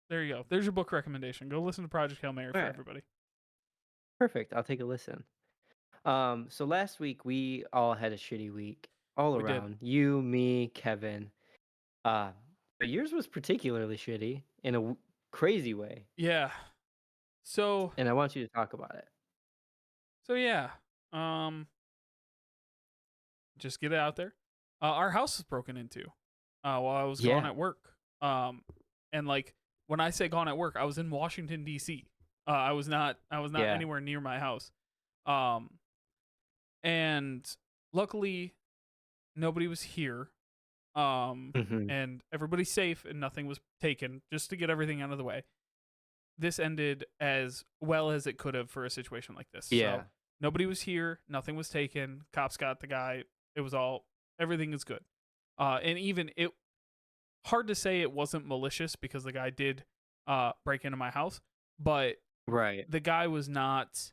S1: There you go. There's your book recommendation. Go listen to Project Hail Mary for everybody.
S2: Perfect. I'll take a listen. So last week we all had a shitty week all around. You, me, Kevin. But yours was particularly shitty in a crazy way.
S1: Yeah. So.
S2: And I want you to talk about it.
S1: So yeah. Just get it out there. Our house was broken into while I was gone at work. And like when I say gone at work, I was in Washington D.C. I was not anywhere near my house. And luckily nobody was here. And everybody's safe and nothing was taken, just to get everything out of the way. This ended as well as it could have for a situation like this.
S2: Yeah.
S1: So nobody was here, nothing was taken, cops got the guy. It was everything is good. And even it hard to say it wasn't malicious because the guy did break into my house, but the guy was not,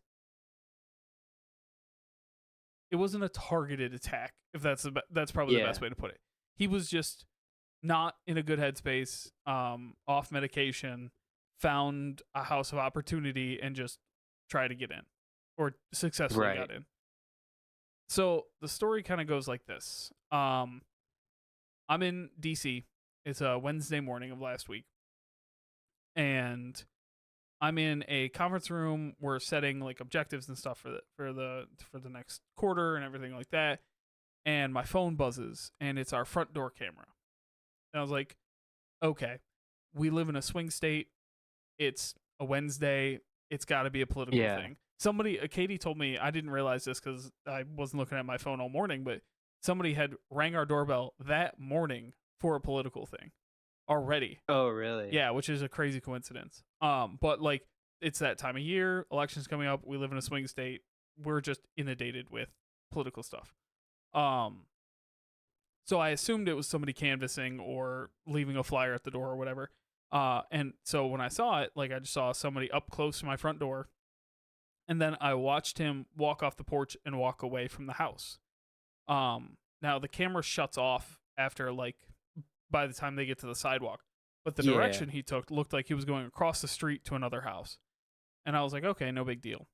S1: it wasn't a targeted attack, if that's probably the best way to put it. He was just not in a good headspace, off medication, found a house of opportunity and just tried to get in, or successfully got in. So the story kind of goes like this. I'm in DC. It's a Wednesday morning of last week, and I'm in a conference room. We're setting like objectives and stuff for the next quarter and everything like that. And my phone buzzes, and it's our front door camera. And I was like, okay, we live in a swing state. It's a Wednesday. It's got to be a political thing. Katie told me, I didn't realize this because I wasn't looking at my phone all morning, but somebody had rang our doorbell that morning for a political thing already.
S2: Oh, really?
S1: Yeah, which is a crazy coincidence. But like, it's that time of year. Elections coming up. We live in a swing state. We're just inundated with political stuff. So I assumed it was somebody canvassing or leaving a flyer at the door or whatever. And so when I saw it, like I just saw somebody up close to my front door, and then I watched him walk off the porch and walk away from the house. Now the camera shuts off after like by the time they get to the sidewalk, but the direction he took looked like he was going across the street to another house. And I was like, okay, no big deal.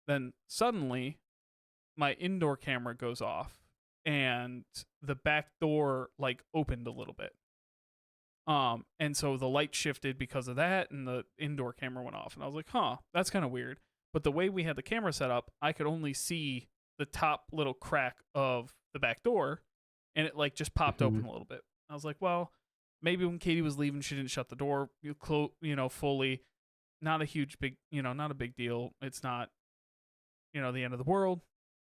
S1: Then suddenly my indoor camera goes off and the back door like opened a little bit. And so the light shifted because of that, and the indoor camera went off. And I was like, huh, that's kind of weird. But the way we had the camera set up, I could only see the top little crack of the back door, and it like just popped open a little bit. I was like, well, maybe when Katie was leaving, she didn't shut the door, fully. Not a big deal. It's not, the end of the world.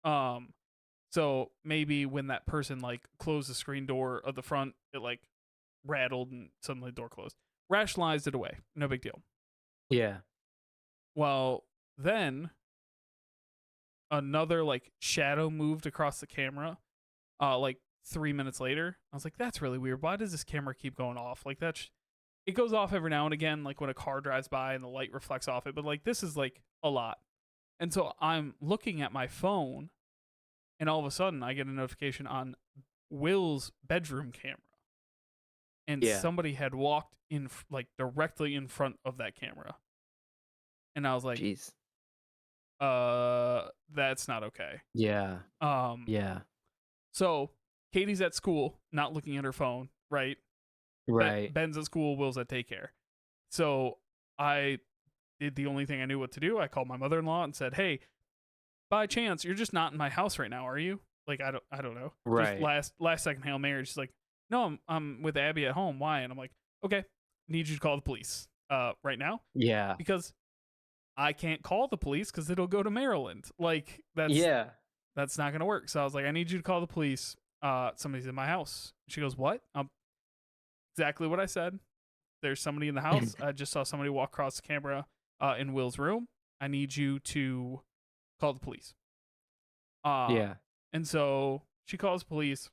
S1: So maybe when that person like closed the screen door of the front, it like rattled and suddenly the door closed. Rationalized it away. No big deal.
S2: Yeah.
S1: Well, then another like shadow moved across the camera like 3 minutes later. I was like, that's really weird. Why does this camera keep going off? Like it goes off every now and again, like when a car drives by and the light reflects off it, but like this is like a lot. And so I'm looking at my phone, and all of a sudden I get a notification on Will's bedroom camera. And somebody had walked in like directly in front of that camera. And I was like,
S2: jeez.
S1: That's not okay.
S2: Yeah.
S1: Yeah. So Katie's at school, not looking at her phone, right?
S2: Right.
S1: Ben's at school, Will's at daycare. So I did the only thing I knew what to do. I called my mother-in-law and said, hey, by chance, you're just not in my house right now, are you? Like, I don't know.
S2: Right.
S1: Just last second Hail Mary. She's like, no, I'm with Abby at home. Why? And I'm like, okay, need you to call the police right now.
S2: Yeah.
S1: Because I can't call the police because it'll go to Maryland. Like, that's not going to work. So I was like, I need you to call the police. Somebody's in my house. She goes, what? Exactly what I said. There's somebody in the house. I just saw somebody walk across the camera in Will's room. I need you to call the police. And so she calls police.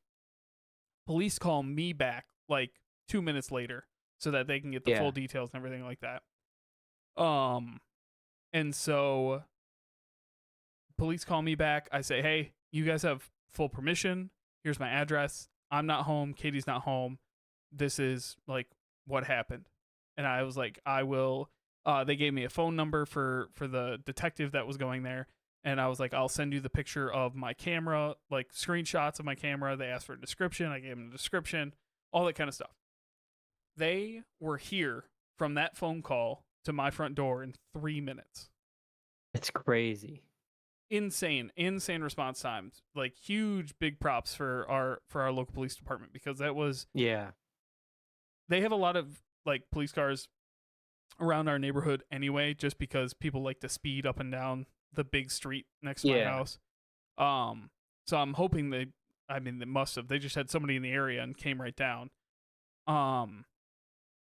S1: Police call me back like 2 minutes later so that they can get the full details and everything like that. And so police call me back. I say, hey, you guys have full permission. Here's my address. I'm not home. Katie's not home. This is like what happened. And I was like, I will. They gave me a phone number for the detective that was going there. And I was like, I'll send you the picture of my camera, like screenshots of my camera. They asked for a description. I gave them a description, all that kind of stuff. They were here from that phone call to my front door in 3 minutes.
S2: It's crazy.
S1: insane response times. Like huge big props for our local police department, because that was they have a lot of like police cars around our neighborhood anyway, just because people like to speed up and down the big street next to my house. So I'm hoping they must have. They just had somebody in the area and came right down.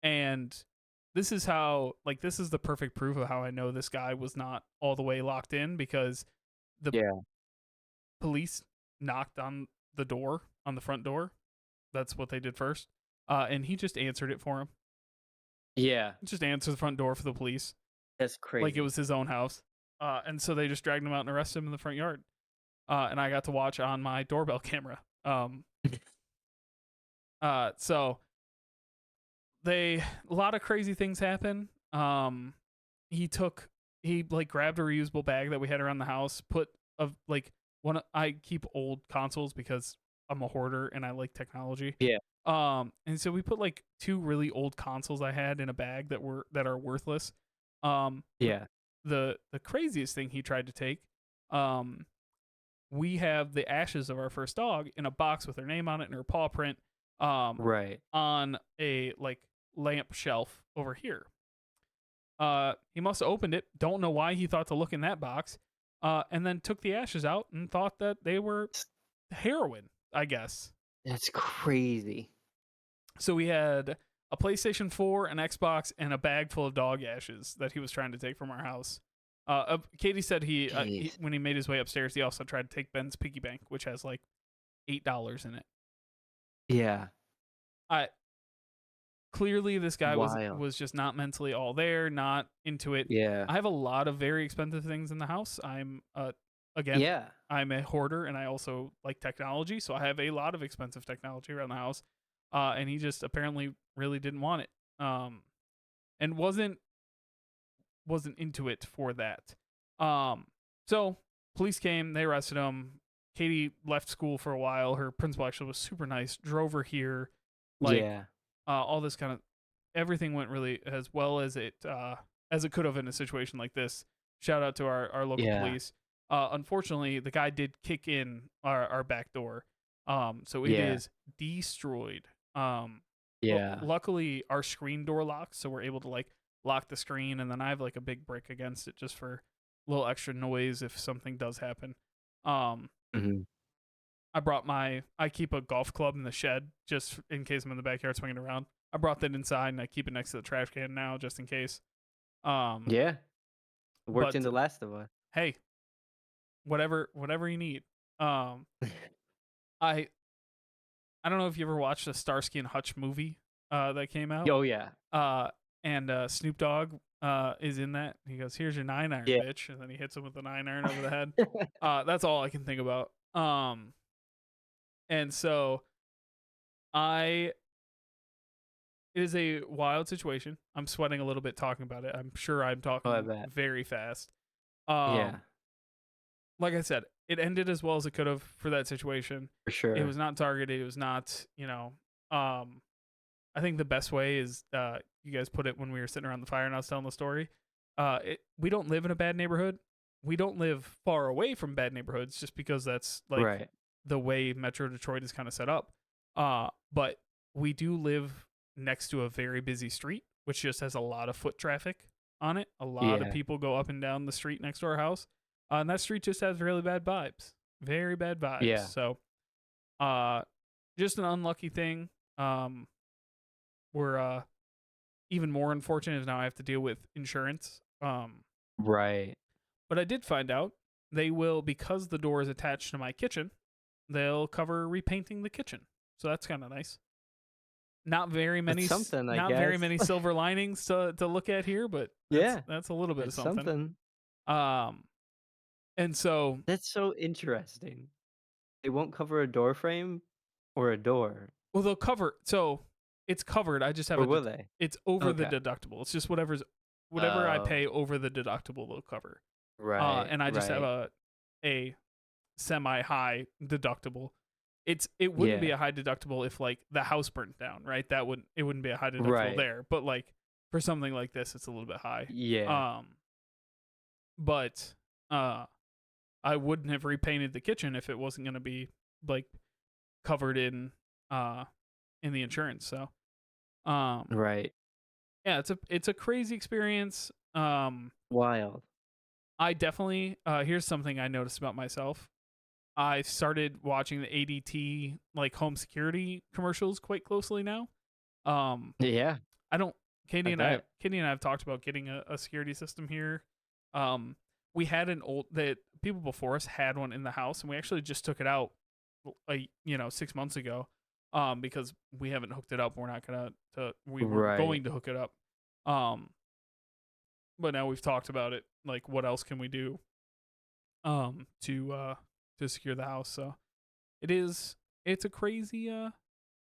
S1: And this is the perfect proof of how I know this guy was not all the way locked in, because the police knocked on the door, on the front door. That's what they did first. And he just answered it for him.
S2: Yeah.
S1: Just answered the front door for the police.
S2: That's crazy.
S1: Like it was his own house. And so they just dragged him out and arrested him in the front yard. And I got to watch on my doorbell camera. So a lot of crazy things happen. He grabbed a reusable bag that we had around the house, I keep old consoles because I'm a hoarder and I like technology.
S2: Yeah.
S1: And so we put like 2 really old consoles I had in a bag that are worthless. The craziest thing he tried to take, we have the ashes of our first dog in a box with her name on it and her paw print, on a like lamp shelf over here. He must have opened it. Don't know why he thought to look in that box. And then took the ashes out and thought that they were heroin, I guess.
S2: That's crazy.
S1: So we had a PlayStation 4, an Xbox, and a bag full of dog ashes that he was trying to take from our house. Katie said he when he made his way upstairs, he also tried to take Ben's piggy bank, which has like $8 in it.
S2: Yeah.
S1: Clearly this guy was just not mentally all there, not into it.
S2: Yeah.
S1: I have a lot of very expensive things in the house. I'm I'm a hoarder, and I also like technology, so I have a lot of expensive technology around the house. And he just apparently really didn't want it. And wasn't into it for that. So police came, they arrested him. Katie left school for a while. Her principal actually was super nice, drove her here. All this kind of, everything went really as well as it could have in a situation like this. Shout out to our local police. Unfortunately, the guy did kick in our back door. So it is destroyed. Luckily our screen door locks, so we're able to like lock the screen, and then I have like a big brick against it just for a little extra noise if something does happen. I keep a golf club in the shed just in case I'm in the backyard swinging around. I brought that inside and I keep it next to the trash can now just in case.
S2: It worked in The Last of Us.
S1: Hey, whatever you need. I don't know if you ever watched the Starsky and Hutch movie that came out.
S2: Oh yeah.
S1: And Snoop Dogg is in that. He goes, "Here's your 9-iron, bitch," and then he hits him with the 9-iron over the head. That's all I can think about. And so it is a wild situation. I'm sweating a little bit talking about it. I'm sure I'm talking very fast. Like I said, it ended as well as it could have for that situation.
S2: For sure.
S1: It was not targeted. It was not, I think the best way is, you guys put it when we were sitting around the fire and I was telling the story. We don't live in a bad neighborhood. We don't live far away from bad neighborhoods just because that's like the way Metro Detroit is kind of set up. But we do live next to a very busy street, which just has a lot of foot traffic on it. A lot of people go up and down the street next to our house. And that street just has really bad vibes. Very bad vibes.
S2: Yeah.
S1: So, just an unlucky thing. We're even more unfortunate is now I have to deal with insurance. But I did find out they will, because the door is attached to my kitchen, they'll cover repainting the kitchen. So that's kind of nice. Not very many very many silver linings to look at here, but that's a little bit of something. And so
S2: that's so interesting. They won't cover a door frame or a door.
S1: Well, they'll cover. So it's covered. I just have.
S2: Or will they?
S1: It's over the deductible. It's just whatever I pay over the deductible, they'll cover.
S2: Right.
S1: And I just have a semi-high deductible. It wouldn't be a high deductible if like the house burnt down, right? It wouldn't be a high deductible there. But like for something like this, it's a little bit high.
S2: Yeah.
S1: But I wouldn't have repainted the kitchen if it wasn't going to be like covered in the insurance. So,
S2: Right.
S1: yeah, it's a crazy experience.
S2: Wild.
S1: I definitely here's something I noticed about myself. I started watching the ADT like home security commercials quite closely now. Um,
S2: Yeah,
S1: I don't.
S2: I bet.
S1: Katie and I have talked about getting a security system here. Um, we had an old that people before us had one in the house, and we actually just took it out, 6 months ago. Because we haven't hooked it up. We're not gonna. We were
S2: Right.
S1: going to hook it up. Um, but now we've talked about it. Like, what else can we do? To secure the house. So it's a crazy.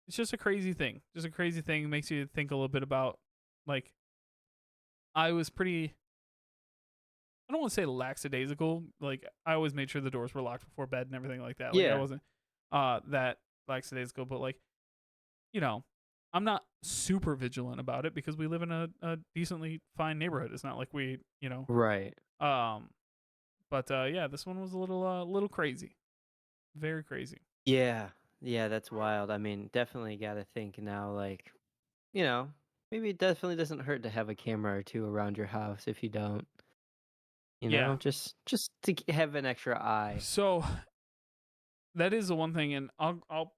S1: It's just a crazy thing. Just a crazy thing. It makes you think a little bit about like I was pretty. I don't want to say lackadaisical. Like I always made sure the doors were locked before bed and everything like that. Like I
S2: Yeah,
S1: wasn't that lackadaisical, but like you know, I'm not super vigilant about it because we live in a decently fine neighborhood. It's not like
S2: right.
S1: um but yeah, this one was a little crazy. Very crazy.
S2: Yeah, yeah, that's wild. I mean, definitely got to think now, like, you know, maybe it definitely doesn't hurt to have a camera or two around your house if you don't,
S1: Yeah.
S2: just to have an extra eye.
S1: So that is the one thing, and I'll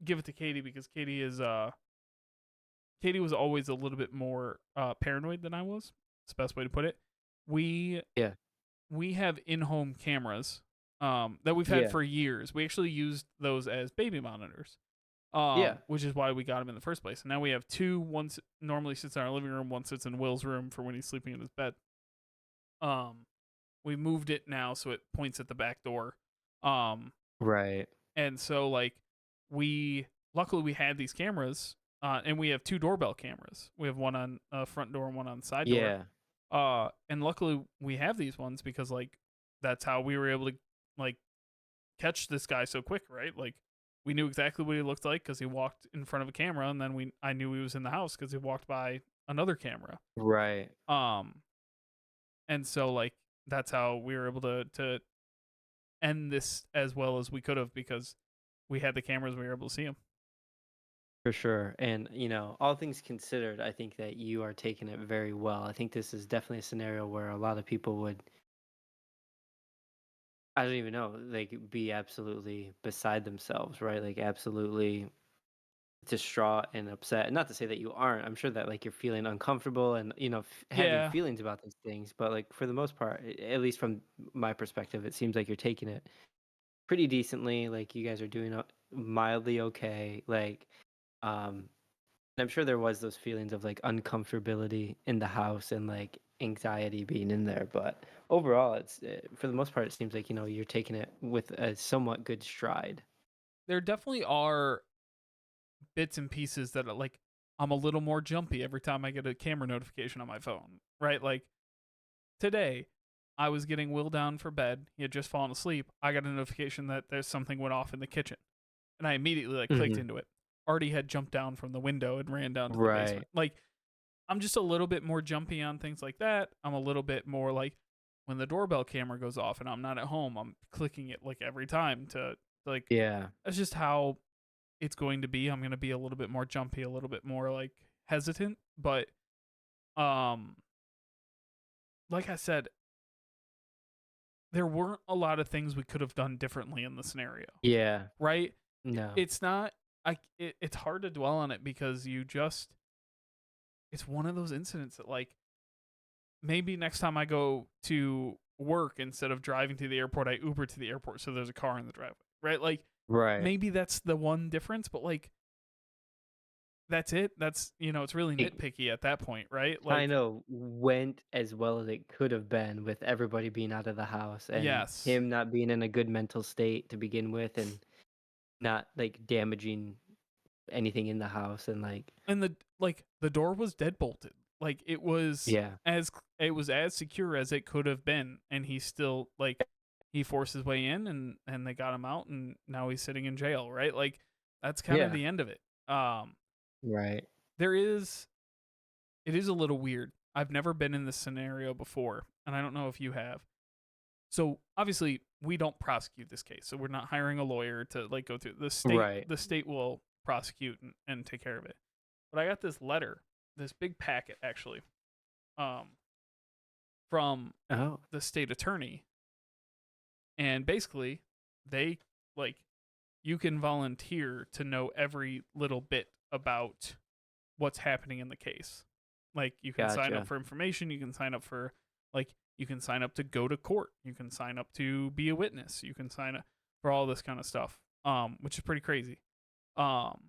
S1: give it to Katie because Katie was always a little bit more paranoid than I was. It's the best way to put it. We
S2: Yeah,
S1: we have in-home cameras that we've had
S2: yeah,
S1: for years. We actually used those as baby monitors,
S2: yeah.
S1: which is why we got them in the first place. And now we have two. One normally sits in our living room. One sits in Will's room for when he's sleeping in his bed. Um, we moved it now so it points at the back door. Um,
S2: Right.
S1: and so like we luckily we had these cameras, and we have two doorbell cameras. We have one on front door and one on side door.
S2: Yeah,
S1: And luckily we have these ones because like that's how we were able to like catch this guy so quick, right? Like we knew exactly what he looked like because he walked in front of a camera, and then I knew he was in the house because he walked by another camera.
S2: right.
S1: Um, and so like that's how we were able to end this as well as we could have because we had the cameras. We were able to see him.
S2: For sure. And, all things considered, I think that you are taking it very well. I think this is definitely a scenario where a lot of people would, I don't even know, like be absolutely beside themselves, right? Like absolutely distraught and upset. Not to say that you aren't. I'm sure that like you're feeling uncomfortable and, having
S1: Yeah,
S2: feelings about these things, but like for the most part, at least from my perspective, it seems like you're taking it pretty decently. Like you guys are doing mildly okay. Like um and I'm sure there was those feelings of like uncomfortability in the house and like anxiety being in there, but overall, it's for the most part, it seems like you're taking it with a somewhat good stride.
S1: there definitely are bits and pieces that are like I'm a little more jumpy every time I get a camera notification on my phone, right? Like today, I was getting Will down for bed. He had just fallen asleep. I got a notification that there's something went off in the kitchen, and I immediately like clicked
S2: Hmm.
S1: into it. Artie had jumped down from the window and ran down to the
S2: Right.
S1: basement. Like I'm just a little bit more jumpy on things like that. I'm a little bit more like when the doorbell camera goes off and I'm not at home, I'm clicking it like every time to like
S2: Yeah.
S1: that's just how it's going to be. I'm going to be a little bit more jumpy, a little bit more like hesitant, but um like I said, there weren't a lot of things we could have done differently in the scenario,
S2: Yeah.
S1: right?
S2: No.
S1: It's not it's hard to dwell on it because it's one of those incidents that like maybe next time I go to work instead of driving to the airport, I Uber to the airport so there's a car in the driveway, right? Like
S2: Right.
S1: maybe that's the one difference, but like that's it. That's it's really
S2: It
S1: nitpicky at that point, right?
S2: kind
S1: Like
S2: of went as well as it could have been with everybody being out of the house and
S1: yes,
S2: him not being in a good mental state to begin with and not like damaging anything in the house and like
S1: and the door was dead bolted. Like
S2: yeah.
S1: it was as secure as it could have been, and he still like he forced his way in, and they got him out, and now he's sitting in jail, right? Like that's kind of
S2: Yeah.
S1: the end of it.
S2: Right.
S1: There is it is a little weird. I've never been in this scenario before, and I don't know if you have. So obviously we don't prosecute this case, so we're not hiring a lawyer to like go through the state.
S2: Right.
S1: The state will prosecute and take care of it. But I got this letter, this big packet actually, from the state attorney, and basically they like you can volunteer to know every little bit about what's happening in the case. Like you can sign up for information, you can sign up for like you can sign up to go to court, you can sign up to be a witness, you can sign up for all this kind of stuff, which is pretty crazy. So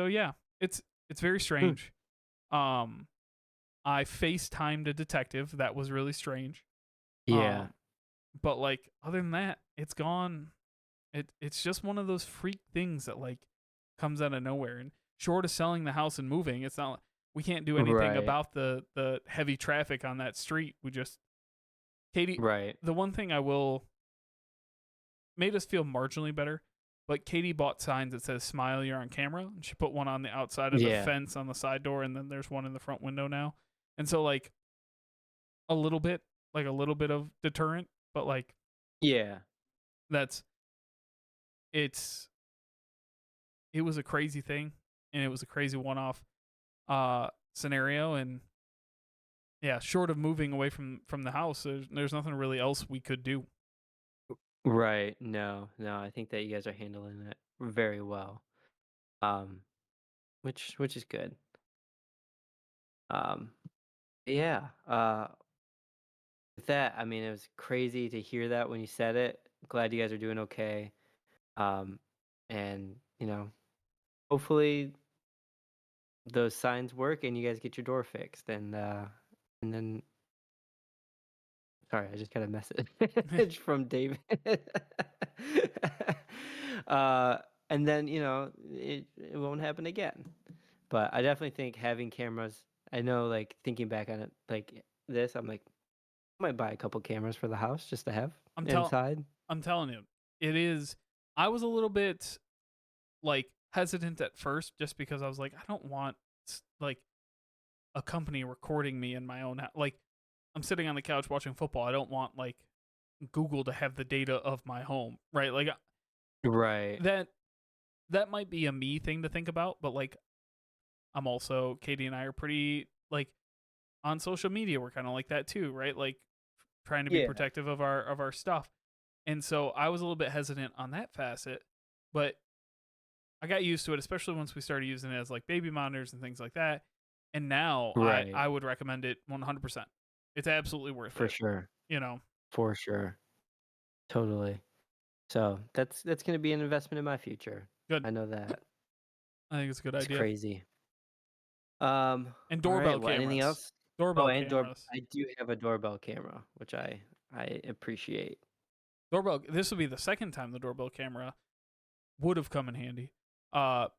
S1: yeah, it's very strange. I FaceTimed a detective. That was really strange.
S2: Yeah.
S1: But like other than that, it's gone. It's just one of those freak things that like comes out of nowhere. And short of selling the house and moving, it's not we can't do anything about the heavy traffic on that street. We just Katie.
S2: Right.
S1: The one thing I will made us feel marginally better. But Katie bought signs that says "Smile, you're on camera," and she put one on the outside of the fence on the side door, and then there's one in the front window now. And so, like, a little bit of deterrent, but like, it was a crazy thing, and it was a crazy one-off scenario, and yeah, short of moving away from the house, there's nothing really else we could do.
S2: Right. No, I think that you guys are handling it very well. Which is good. Yeah. With that, I mean, it was crazy to hear that when you said it. Glad you guys are doing okay. And hopefully those signs work and you guys get your door fixed. And then, sorry, I just got a message from David. And then it won't happen again. But I definitely think having cameras. I know, like thinking back on it, like this, I'm like, I might buy a couple cameras for the house just to have inside.
S1: I'm telling you, it is. I was a little bit like hesitant at first, just because I was like, I don't want like a company recording me in my own house. Like, I'm sitting on the couch watching football. I don't want like Google to have the data of my home, right? Like,
S2: right.
S1: That might be a me thing to think about, but like, I'm also Katie and I are pretty like on social media. We're kind of like that too, right? Like trying to be protective of our stuff. And so I was a little bit hesitant on that facet, but I got used to it, especially once we started using it as like baby monitors and things like that. And now I would recommend it 100%. It's absolutely worth it.
S2: For sure. For sure. Totally. So that's going to be an investment in my future.
S1: Good.
S2: I know that.
S1: I think it's a good idea.
S2: It's crazy.
S1: And doorbell cameras.
S2: Anything else?
S1: Doorbell cameras.
S2: I do have a doorbell camera, which I appreciate.
S1: Doorbell. This would be the second time the doorbell camera would have come in handy.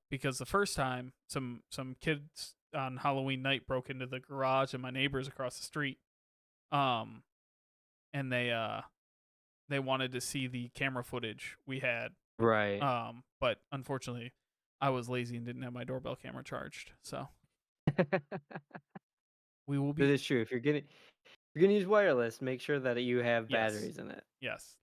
S1: Because the first time some kids on Halloween night broke into the garage of my neighbors across the street. And they wanted to see the camera footage we had.
S2: Right.
S1: But unfortunately, I was lazy and didn't have my doorbell camera charged. So we will be.
S2: That is true. If you're gonna use wireless, make sure that you have batteries in it.
S1: Yes.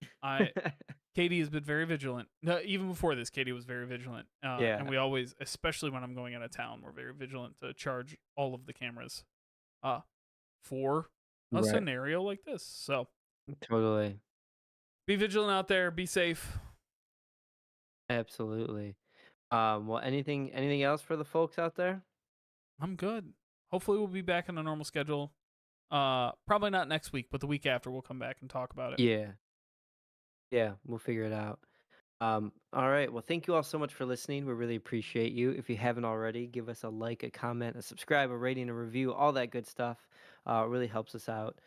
S1: Katie has been very vigilant. No, even before this, Katie was very vigilant. And we always, especially when I'm going out of town, we're very vigilant to charge all of the cameras for a scenario like this. So
S2: totally.
S1: Be vigilant out there. Be safe.
S2: Absolutely. Well, anything else for the folks out there?
S1: I'm good. Hopefully we'll be back on a normal schedule. Probably not next week, but the week after we'll come back and talk about it.
S2: Yeah, we'll figure it out. All right. Well, thank you all so much for listening. We really appreciate you. If you haven't already, give us a like, a comment, a subscribe, a rating, a review, all that good stuff. It really helps us out.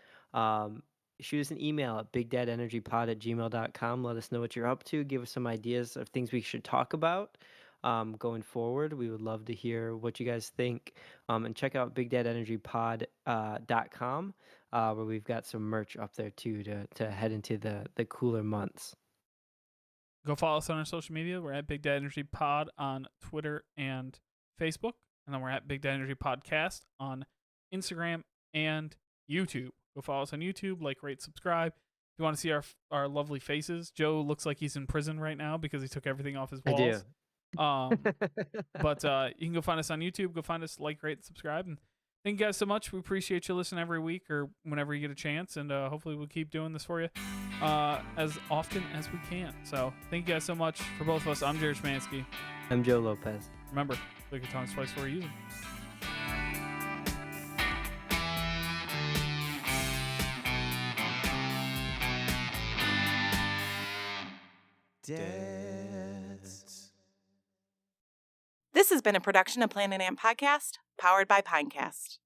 S2: Shoot us an email at bigdadenergypod@gmail.com. Let us know what you're up to. Give us some ideas of things we should talk about going forward. We would love to hear what you guys think. And check out bigdadenergypod.com where we've got some merch up there too to head into the cooler months.
S1: Go follow us on our social media. We're at Big Dad Energy Pod on Twitter and Facebook. And then we're at Big Dad Energy Podcast on Instagram and YouTube. Go follow us on YouTube, like, rate, subscribe. If you want to see our lovely faces, Joe looks like he's in prison right now because he took everything off his walls.
S2: I do.
S1: But you can go find us on YouTube. Go find us, like, rate, subscribe. And thank you guys so much. We appreciate you listening every week or whenever you get a chance. And hopefully we'll keep doing this for you as often as we can. So thank you guys so much. For both of us, I'm Jared Schmansky.
S2: I'm Joe Lopez.
S1: Remember, click your tongues twice before you use them.
S3: This has been a production of Planet Ant Podcast, powered by Pinecast.